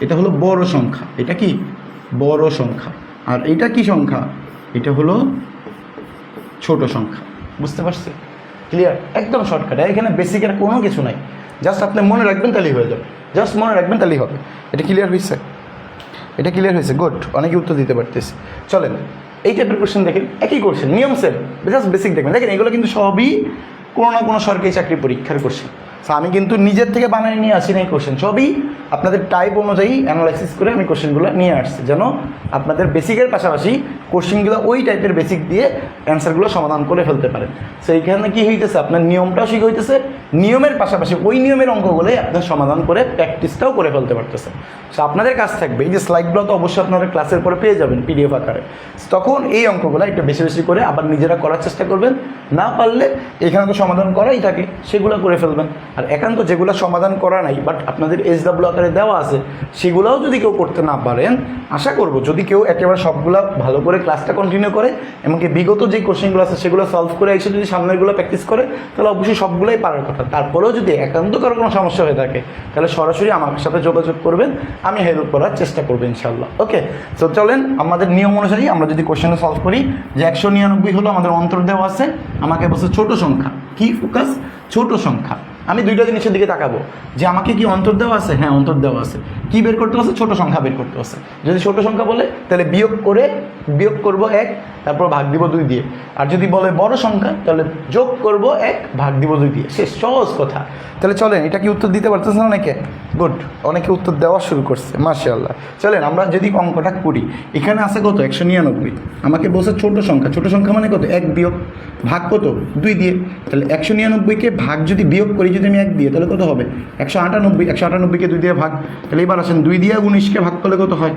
এটা হলো বড় সংখ্যা। এটা কি? বড় সংখ্যা। আর এটা কি সংখ্যা? এটা হলো ছোট সংখ্যা। বুঝতে পারছি? ক্লিয়ার? একদম শর্টকাট, এখানে বেসিকের কোনো কিছু নাই, জাস্ট আপনি মনে রাখবেন তাহলেই হয়ে যাবে, জাস্ট মনে রাখবেন তাহলেই হবে। এটা ক্লিয়ার হয়েছে? এটা ক্লিয়ার হয়েছে? গুড, অনেকে উত্তর দিতে পারতেছে। চলেন এই টাইপের কোশ্চেন দেখেন, একই কোশ্চেন, নিয়ম সেম, জাস্ট বেসিক দেখবেন। দেখেন এগুলো কিন্তু সবই কোনো না কোনো সরকারি চাকরি পরীক্ষার কোশ্চেন। সো আমি কিন্তু নিজের থেকে বানিয়ে নিয়ে আসি না এই কোশ্চেন, সবই আপনাদের টাইপ অনুযায়ী অ্যানালাইসিস করে আমি কোশ্চেনগুলো নিয়ে আসছি, যেন আপনাদের বেসিকের পাশাপাশি কোশ্চেনগুলো ওই টাইপের বেসিক দিয়ে অ্যান্সারগুলো সমাধান করে ফেলতে পারেন। সো এইখানে কী হইতেছে? আপনার নিয়মটাও শিখে হইতেছে, নিয়মের পাশাপাশি ওই নিয়মের অঙ্কগুলোই আপনার সমাধান করে প্র্যাকটিসটাও করে ফেলতে পারতেছে। সো আপনাদের কাছ থাকবে এই যে স্লাইডগুলো তো অবশ্যই আপনারা ক্লাসের পরে পেয়ে যাবেন পিডিএফ আকারে, তখন এই অঙ্কগুলো একটু বেশি বেশি করে আবার নিজেরা করার চেষ্টা করবেন। না পারলে এখানে তো সমাধান করাই থাকে, সেগুলো করে ফেলবেন। আর একান্ত যেগুলো সমাধান করা নাই বাট আপনাদের SW আকারে দেওয়া আছে, সেগুলোও যদি কেউ করতে না পারেন, আশা করব যদি কেউ একেবারে সবগুলো ভালো করে ক্লাসটা কন্টিনিউ করে, এমনকি বিগত যে কোশ্চেনগুলো আছে সেগুলো সলভ করে এসে যদি সামনেরগুলো প্র্যাকটিস করে, তাহলে অবশ্যই সবগুলোই পারার কথা। তারপরেও যদি একান্ত কারো কোনো সমস্যা হয়ে থাকে, তাহলে সরাসরি আমার সাথে যোগাযোগ করবেন, আমি হেল্প করার চেষ্টা করবো ইনশাল্লাহ। ওকে, তো চলেন আমাদের নিয়ম অনুযায়ী আমরা যদি কোশ্চেনে সলভ করি যে 199 হলো আমাদের অন্তর দেওয়া আছে, আমাকে বলছে ছোট সংখ্যা, কি ফোকাস? ছোট সংখ্যা। আমি দুইটা জিনিসের দিকে তাকাবো যে আমাকে কি অন্তর দেওয়া আছে? হ্যাঁ অন্তর দেওয়া আছে। কি বের করতে হচ্ছে? ছোট সংখ্যা বের করতে হচ্ছে। যদি ছোট সংখ্যা বলে তাহলে বিয়োগ করব 1, তারপর ভাগ দিব 2 দিয়ে। আর যদি বলে বড় সংখ্যা তাহলে যোগ করব 1, ভাগ দিব 2 দিয়ে। শেষ, সহজ কথা। তাহলে চলেন, এটা কি উত্তর দিতে পারতেছে না অনেকে? গুড, অনেকে উত্তর দেওয়া শুরু করছে, মাশাআল্লাহ। চলেন আমরা যদি অঙ্কটা করি, এখানে আছে কত? 199। আমাকে বলছে ছোট সংখ্যা মানে কত? 1 বিয়োগ ভাগ কত? 2 দিয়ে। তাহলে 199কে ভাগ যদি বিয়োগ করি, যদি আমি 1 দিয়ে, তাহলে কত হবে? 198কে 2 দিয়ে ভাগ। তাহলে এবার আসেন 2 দিয়ে 19কে ভাগ করলে কত হয়?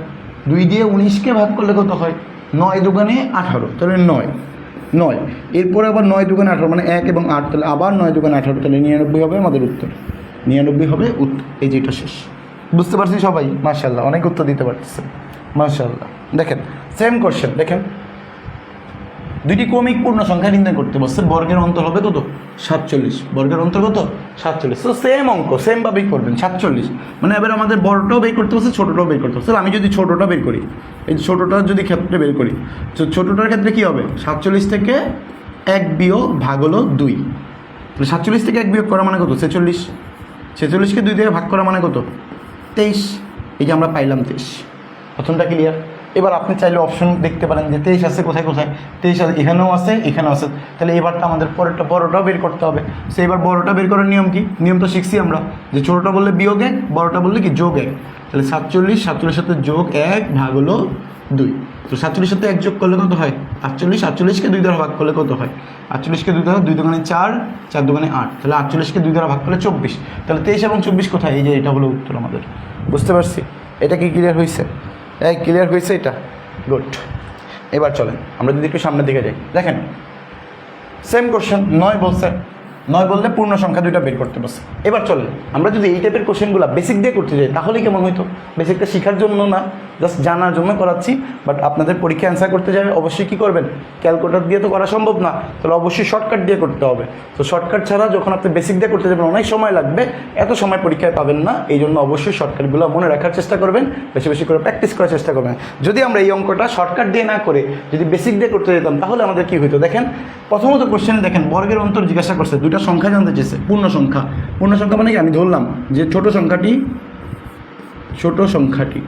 2 দিয়ে 19কে ভাগ করলে কত হয়? 9 দুগুণে 18, তাহলে 9। এরপরে আবার 9 দুগুণে 18 মানে 1 এবং 8, তাহলে আবার 9 দুগুণে 18, তাহলে 99 হবে আমাদের উত্তর। 99 হবে উত্তর। এই যে এটা শেষ। বুঝতে পারছি সবাই? মাশাআল্লাহ, অনেক উত্তর দিতে পারতেছেন, মাশাআল্লাহ। দেখেন সেম কোশ্চেন, দেখেন দুইটি ক্রমিক পূর্ণ সংখ্যা নির্ণয় করতে বলছে, বর্গের অন্তর হবে কত? 47। বর্গের অন্তর কত? 47। তো সেম অঙ্ক সেমভাবেই করবেন। 47 মানে এবার আমাদের বড়টাও বের করতে হচ্ছে, ছোটোটাও বের করতে হচ্ছে। আমি যদি ছোটোটা বের করি, এই ছোটোটার যদি ক্ষেত্রে বের করি, তো ছোটোটার ক্ষেত্রে কী হবে? 47 থেকে 1 বিয়োগ ভাগ হলো 2। তাহলে 47 থেকে 1 বিয়োগ করা মানে কত? 46। 46কে 2 দিয়ে ভাগ করা মানে কত? 23। এই যে আমরা পাইলাম 23। প্রথমটা ক্লিয়ার। এবার আপনি চাইলে অপশন দেখতে পারেন যে 23 আছে কোথায় 23 আছে, এখানেও আছে, এখানেও আছে। তাহলে এবারটা আমাদের পরেরটা বড়টাও বের করতে হবে। সো এবার বড়টা বের করার নিয়ম কি? নিয়ম তো শিখছি আমরা, যে ছোটোটা বললে বিয়োগ 1, বড়টা বললে কি যোগ 1। তাহলে 47 সাথে যোগ 1 ভাগ হলো 2। তো 47 সাথে 1 যোগ করলে কত হয়? 48। 48কে 2 দ্বারা ভাগ করলে কত হয়? 48কে 2 দ্বারা 2 দুগুণে 4, 4 দুগুণে 8, তাহলে 48কে 2 দ্বারা ভাগ করলে 24। তাহলে 23 এবং 24 কোথায়? এই যে এটা হলো উত্তর আমাদের। বুঝতে পারছি? এটা কি ক্লিয়ার হয়েছে? ক্লিয়ার হয়েছে এটা? গুড। এবার চলেন আমরা যদি একটু সামনের দিকে যাই, দেখেন সেম কোশ্চেন। 9 বলছে, 9 বললে পূর্ণ সংখ্যা 2টা বের করতে বলছে। এবার চলেন আমরা যদি এই টাইপের কোশ্চেনগুলো বেসিক দিয়ে করতে যাই, তাহলে কেমন হইতো? বেসিকটা শেখার জন্য না, জাস্ট জানার জন্য করাচ্ছি। বাট আপনাদের পরীক্ষা অ্যান্সার করতে যাবে অবশ্যই কী করবেন? ক্যালকুলেটর দিয়ে তো করা সম্ভব না, তাহলে অবশ্যই শর্টকাট দিয়ে করতে হবে। তো শর্টকাট ছাড়া যখন আপনি বেসিক দিয়ে করতে যাবেন অনেক সময় লাগবে, এত সময় পরীক্ষায় পাবেন না। এই জন্য অবশ্যই শর্টকাটগুলো মনে রাখার চেষ্টা করবেন, বেশি বেশি করে প্র্যাকটিস করার চেষ্টা করবেন। যদি আমরা এই অঙ্কটা শর্টকাট দিয়ে না করে যদি বেসিক দিয়ে করতে যেতাম, তাহলে আমাদের কী হইতো? দেখেন প্রথমত কোশ্চেনে দেখেন বর্গের অন্তর জিজ্ঞাসা করছে, 2টা সংখ্যা জানতে চেয়েছে। পূর্ণ সংখ্যা মানে কি? আমি ধরলাম যে ছোট সংখ্যাটি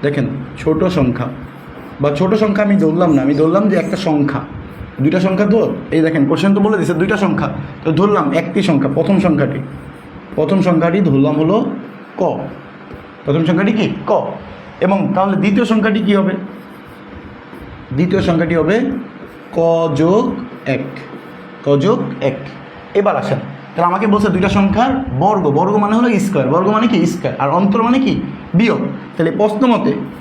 দেখেন ছোট সংখ্যা বা ছোট সংখ্যা আমি ধরলাম না, আমি ধরলাম যে একটা সংখ্যা, 2টা সংখ্যা তো। এই দেখেন কোশ্চেন তো বলে দিয়েছে 2টা সংখ্যা, তো ধরলাম একটি সংখ্যা। প্রথম সংখ্যাটি ধরলাম হলো ক। প্রথম সংখ্যাটি কি? ক। এবং তাহলে দ্বিতীয় সংখ্যাটি কি হবে? দ্বিতীয় সংখ্যাটি হবে ক যোগ 1। এবার আসেন, তাহলে আমাকে বলছে 2টা সংখ্যার বর্গ মানে হলো স্কোয়ার, বর্গ মানে কি? স্কোয়ার। আর অন্তর মানে কি? বিয়োগ। তাহলে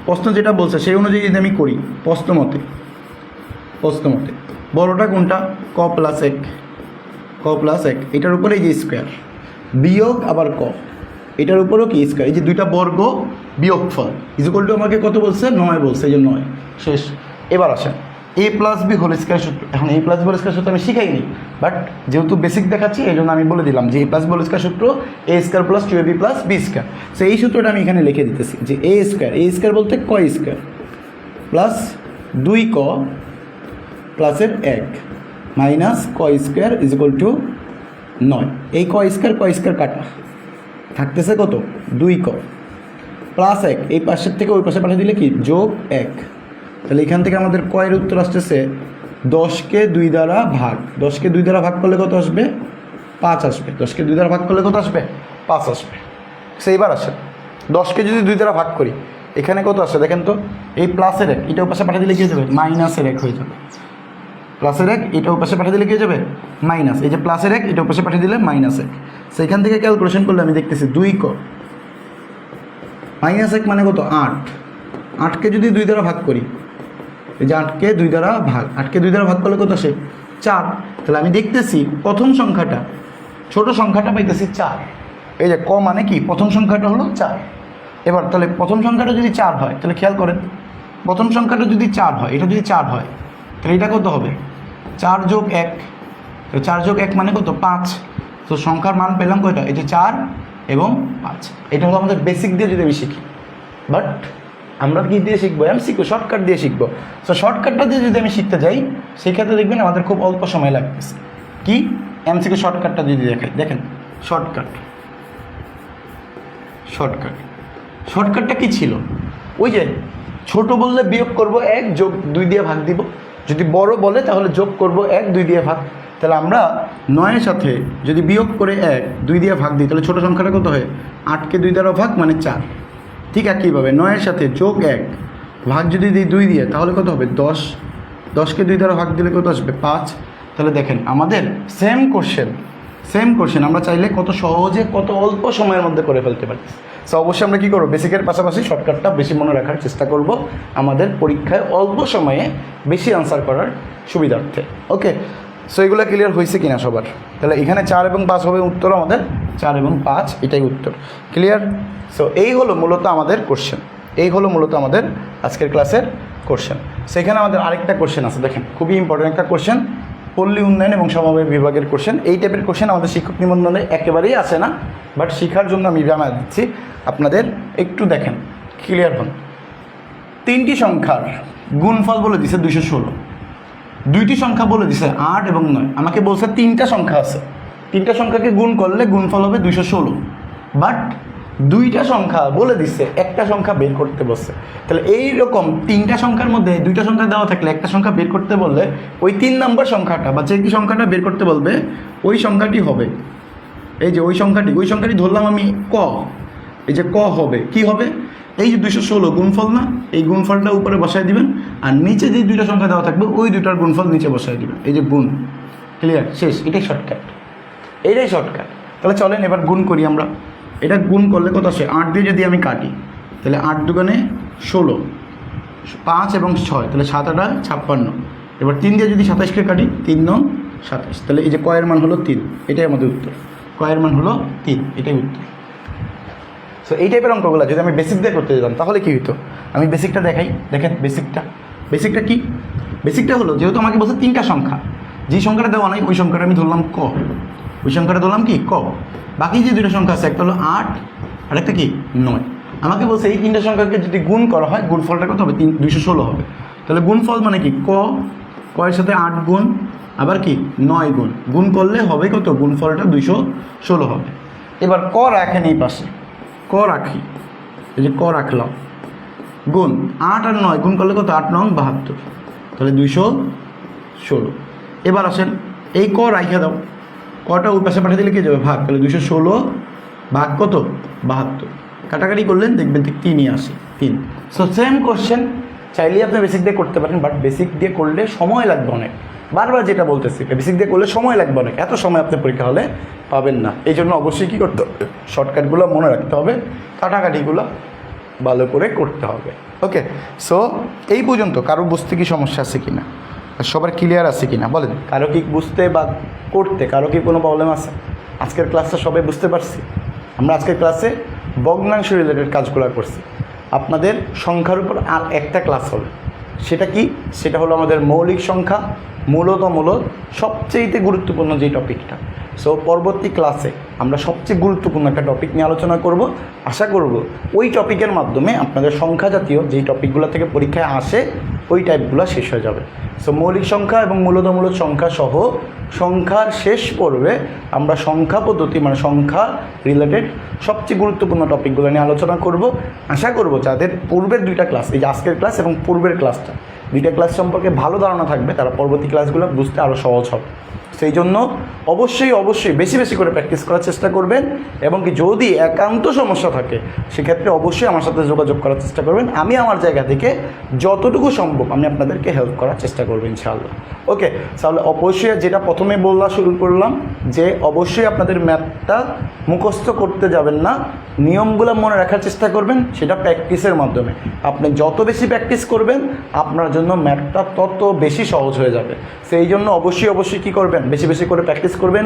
প্রশ্ন যেটা বলছে সেই অনুযায়ী যদি আমি করি, প্রশ্ন মতে বড়টা কোনটা? ক প্লাস 1, এটার উপরে এই যে স্কোয়ার, বিয়োগ আবার ক, এটার উপরেও কি? স্কোয়ার। এই যে 2টা বর্গ বিয়োগফল ইকুয়াল টু আমাকে কত বলছে? 9 বলছে, এই যে 9। শেষ। এবার আসেন a plus b whole square সূত্র। এখন a plus b whole square সূত্র আমি শিখাইনি, বাট যেহেতু বেসিক দেখাচ্ছি এই জন্য আমি বলে দিলাম যে a plus b whole square সূত্র a square plus 2ab plus b square. So এই সূত্রটা আমি এখানে লিখে দিতেছি যে a স্কোয়ার বলতে ক স্কোয়ার প্লাস 2ক প্লাসের 1 মাইনাস ক স্কোয়ার ইজ ইকুয়াল টু 9। এই ক স্কোয়ার কাটা থাকতেছে কত? 2ক প্লাস 1, এই পাশের থেকে ওই পাশে পাঠিয়ে দিলে কি? যোগ 1। তাহলে এখান থেকে আমাদের কয়ের উত্তর আসতেছে 10কে 2 দ্বারা ভাগ। 10কে 2 দ্বারা ভাগ করলে কত আসবে? 5 আসবে। 10কে 2 দ্বারা ভাগ করলে কত আসবে? 5 আসবে। সেইবার আসে 10কে যদি 2 দ্বারা ভাগ করি, এখানে কত আসে দেখেন তো? এই প্লাসের 1 এটা পাশে পাঠিয়ে দিলে কী হয়ে যাবে? মাইনাসের 1 হয়ে যাবে। প্লাসের 1 এটা পাশে পাঠিয়ে দিলে কী হয়ে যাবে? মাইনাস। এই যে প্লাসের 1 এটা পাশে পাঠিয়ে দিলে মাইনাস 1। সেইখান থেকে ক্যালকুলেশন করলে আমি দেখতেছি 2ক মাইনাস 1 মানে কত? 8। 8কে যদি 2 দ্বারা ভাগ করি, এই যে 8কে 2 দ্বারা ভাগ, 8কে 2 দ্বারা ভাগ করলে কত আসে? 4। তাহলে আমি দেখতেছি প্রথম সংখ্যাটা, ছোট সংখ্যাটা পাইতেছি 4। এই যে ক মানে কি? প্রথম সংখ্যাটা হলো 4। এবার তাহলে প্রথম সংখ্যাটা যদি 4 হয়, তাহলে খেয়াল করেন প্রথম সংখ্যাটা যদি 4 হয়, এটা যদি 4 হয়, তাহলে এটা কত হবে? 4 যোগ 1। তো 4 যোগ 1 মানে কত? 5। তো সংখ্যার মান পেলাম কয়টা? এই যে 4 এবং 5। এটা হলো আমাদের বেসিক দিয়ে যদি আমি শিখি। বাট আমরা কি দিয়ে শিখবো? এমসিকিউ শর্টকাট দিয়ে শিখবো। সো শর্টকাটটা দিয়ে যদি আমি শিখতে যাই, সেক্ষেত্রে দেখবেন আমাদের খুব অল্প সময় লাগতেছে। কি? এমসিকিউ শর্টকাটটা যদি দেখাই, দেখেন শর্টকাট শর্টকাটটা কি ছিল? ওই যে ছোট বললে বিয়োগ করব 1 যোগ 2 দিয়ে ভাগ দিব, যদি বড় বলে তাহলে যোগ করব 1 2 দিয়ে ভাগ। তাহলে আমরা 9-এর সাথে যদি বিয়োগ করে 1 2 দিয়ে ভাগ দিই তাহলে ছোট সংখ্যাটা কত হয়? 8কে 2 দ্বারা ভাগ মানে 4। ঠিক একইভাবে 9-এর সাথে যোগ 1 ভাগ যদি দিই 2 দিয়ে তাহলে কত হবে? 10। 10কে 2 দ্বারা ভাগ দিলে কত আসবে? 5। তাহলে দেখেন আমাদের সেম কোশ্চেন আমরা চাইলে কত সহজে কত অল্প সময়ের মধ্যে করে ফেলতে পারি। সো অবশ্যই আমরা কী করবো, বেসিকের পাশাপাশি শর্টকাটটা বেশি মনে রাখার চেষ্টা করব আমাদের পরীক্ষায় অল্প সময়ে বেশি আনসার করার সুবিধার্থে। ওকে, সো এগুলো ক্লিয়ার হয়েছে কিনা সবার? তাহলে এখানে 4 এবং 5 হবে উত্তর, আমাদের 4 এবং 5 এটাই উত্তর। ক্লিয়ার? সো এই হলো মূলত আমাদের কোশ্চেন, এই হলো মূলত আমাদের আজকের ক্লাসের কোশ্চেন। সেখানে আমাদের আরেকটা কোশ্চেন আছে, দেখেন খুবই ইম্পর্টেন্ট একটা কোশ্চেন, পল্লী উন্নয়ন এবং সমবায় বিভাগের কোশ্চেন। এই টাইপের কোশ্চেন আমাদের শিক্ষক নিবন্ধনে একেবারেই আসে না, বাট শেখার জন্য আমি জানা দিচ্ছি আপনাদের। একটু দেখেন, ক্লিয়ার হন। 3টি সংখ্যার গুণফল বলে দিছে 216, 2টি সংখ্যা বলে দিছে 8 এবং 9। আমাকে বলছে 3টা সংখ্যা আছে, 3টা সংখ্যাকে গুণ করলে গুণফল হবে 216, বাট 2টা সংখ্যা বলে দিচ্ছে, একটা সংখ্যা বের করতে বলছে। তাহলে এইরকম 3টা সংখ্যার মধ্যে 2টা সংখ্যা দেওয়া থাকলে একটা সংখ্যা বের করতে বললে ওই 3 নম্বর সংখ্যাটা বা যে কি সংখ্যাটা বের করতে বলবে ওই সংখ্যাটি হবে, এই যে ওই সংখ্যাটি ধরলাম আমি ক, এই যে ক হবে, কি হবে? এই যে 216 গুণফল না, এই গুণফলটা উপরে বসায় দিবেন, আর নিচে যে 2টা সংখ্যা দেওয়া থাকবে ওই 2টার গুণফল নিচে বসায় দিবেন, এই যে গুণ। ক্লিয়ার? শেষ। এটাই শর্টকাট, এইটাই শর্টকাট। তাহলে চলেন এবার গুণ করি আমরা। এটা গুণ করলে কত আসে? 8 দিয়ে যদি আমি কাটি তাহলে 8 দুগুণে 16, 5 এবং 6, তাহলে 7 8 56। এবার 3 দিয়ে যদি 27কে কাটি, 3 9 27, তাহলে এই যে কয়ের মান হলো 3, এটাই আমাদের উত্তর। কয়ের মান হলো 3, এটাই উত্তর। সো এই টাইপের অঙ্কগুলো যদি আমি বেসিক দিয়ে করতে যেতাম তাহলে কী হতো? আমি বেসিকটা দেখাই, দেখেন বেসিকটা কি? বেসিকটা হলো, যেহেতু আমাকে বলছে 3টা সংখ্যা, যে সংখ্যাটা দেওয়া নাই ওই সংখ্যাটা আমি ধরলাম ক, ওই সংখ্যাটা ধরলাম কি ক। বাকি যে 2টা সংখ্যা আছে, একটা হলো 8 আর একটা কি 9। আমাকে বলছে এই 3টা সংখ্যাকে যদি গুণ করা হয় গুণফলটা কত হবে? 216 হবে। তাহলে গুণফল মানে কি? কয়ের সাথে 8 গুণ, আবার কি 9 গুণ, গুণ করলে হবে কত? গুণফলটা 216 হবে। এবার ক রাখেন এই পাশে, ক রাখি, এই যে ক রাখলাম, গুণ 8 আর 9 গুণ করলে কত? 8 9 72, তাহলে 216। এবার আসেন এই ক রাইখা দাও, কটা ওই পাশে পাঠিয়ে দিলে কি যাবে? ভাগ। তাহলে 216 ভাগ কত? 72, কাটাকাটি করলেন দেখবেন ঠিক 3ই আসে, 3। সো সেম কোশ্চেন চাইলেই আপনি বেসিক দিয়ে করতে পারেন, বাট বেসিক দিয়ে করলে সময় লাগবে অনেক। বারবার যেটা বলতেছি, বেসিক দিয়ে করলে সময় লাগবে অনেক, এত সময় আপনি পরীক্ষা হলে পাবেন না। এই জন্য অবশ্যই কী করতে হবে? শর্টকাটগুলো মনে রাখতে হবে, কাটাকাটিগুলো ভালো করে করতে হবে। ওকে, সো এই পর্যন্ত কারো বুঝতে কি সমস্যা আছে কি না? সবার ক্লিয়ার আছে কি না বলেন? কারো কি বুঝতে বা করতে কারো কি কোনো প্রবলেম আছে? আজকের ক্লাসটা সবাই বুঝতে পারছি? আমরা আজকের ক্লাসে ভগ্নাংশ রিলেটেড কাজগুলো করছি। আপনাদের সংখ্যার উপর আর একটা ক্লাস হবে, সেটা কি? সেটা হলো আমাদের মৌলিক সংখ্যা, মূলত সবচেয়ে গুরুত্বপূর্ণ যে টপিকটা। সো পরবর্তী ক্লাসে আমরা সবচেয়ে গুরুত্বপূর্ণ একটা টপিক নিয়ে আলোচনা করব। আশা করব ওই টপিকের মাধ্যমে আপনাদের সংখ্যা জাতীয় যেই টপিকগুলো থেকে পরীক্ষায় আসে ওই টাইপগুলো শেষ হয়ে যাবে। সো মৌলিক সংখ্যা এবং মূলত সংখ্যা সহ সংখ্যার শেষ পর্বে আমরা সংখ্যা পদ্ধতি মানে সংখ্যা রিলেটেড সবচেয়ে গুরুত্বপূর্ণ টপিকগুলো নিয়ে আলোচনা করব। আশা করব যাদের পূর্বের 2টা ক্লাস, এই যে আজকের ক্লাস এবং পূর্বের ক্লাসটা, 2টা ক্লাস সম্পর্কে ভালো ধারণা থাকবে, তারা পরবর্তী ক্লাসগুলো বুঝতে আরও সহজ হবে। সেই জন্য অবশ্যই বেশি করে প্র্যাকটিস করার চেষ্টা করবেন, এবং কি যদি একান্ত সমস্যা থাকে সেক্ষেত্রে অবশ্যই আমার সাথে যোগাযোগ করার চেষ্টা করবেন। আমি আমার জায়গা থেকে যতটুকু সম্ভব আমি আপনাদেরকে হেল্প করার চেষ্টা করবো ইনশাআল্লাহ। ওকে, তাহলে অবশ্যই যেটা প্রথমে শুরু করলাম যে অবশ্যই আপনাদের ম্যাথটা মুখস্থ করতে যাবেন না, নিয়মগুলো মনে রাখার চেষ্টা করবেন, সেটা প্র্যাকটিসের মাধ্যমে। আপনি যত বেশি প্র্যাকটিস করবেন আপনার জন্য ম্যাথটা তত বেশি সহজ হয়ে যাবে। সেই জন্য অবশ্যই কী করবেন? বেশি করে প্র্যাকটিস করবেন,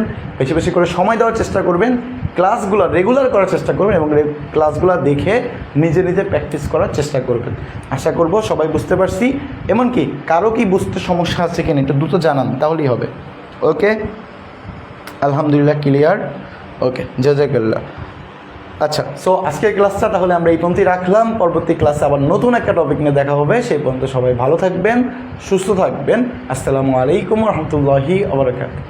বেশি করে সময় দেওয়ার চেষ্টা করবেন, ক্লাসগুলো রেগুলার করার চেষ্টা করবেন, এবং ক্লাসগুলো দেখে নিজে প্র্যাকটিস করার চেষ্টা করবেন। আশা করব সবাই বুঝতে পারছি। এমনকি কারো কি বুঝতে সমস্যা আছে কিনা একটু দ্রুত জানান, তাহলেই হবে। ওকে, আলহামদুলিল্লাহ ক্লিয়ার। ওকে, জাযাকাল্লাহ। আচ্ছা, সো আজকের ক্লাসটা তাহলে আমরা এই পর্যন্তই রাখলাম। পরবর্তী ক্লাসে আবার নতুন একটা টপিক নিয়ে দেখা হবে। সেই পর্যন্ত সবাই ভালো থাকবেন, সুস্থ থাকবেন। আসসালামু আলাইকুম ওয়া রাহমাতুল্লাহি ওয়া বারাকাতুহু।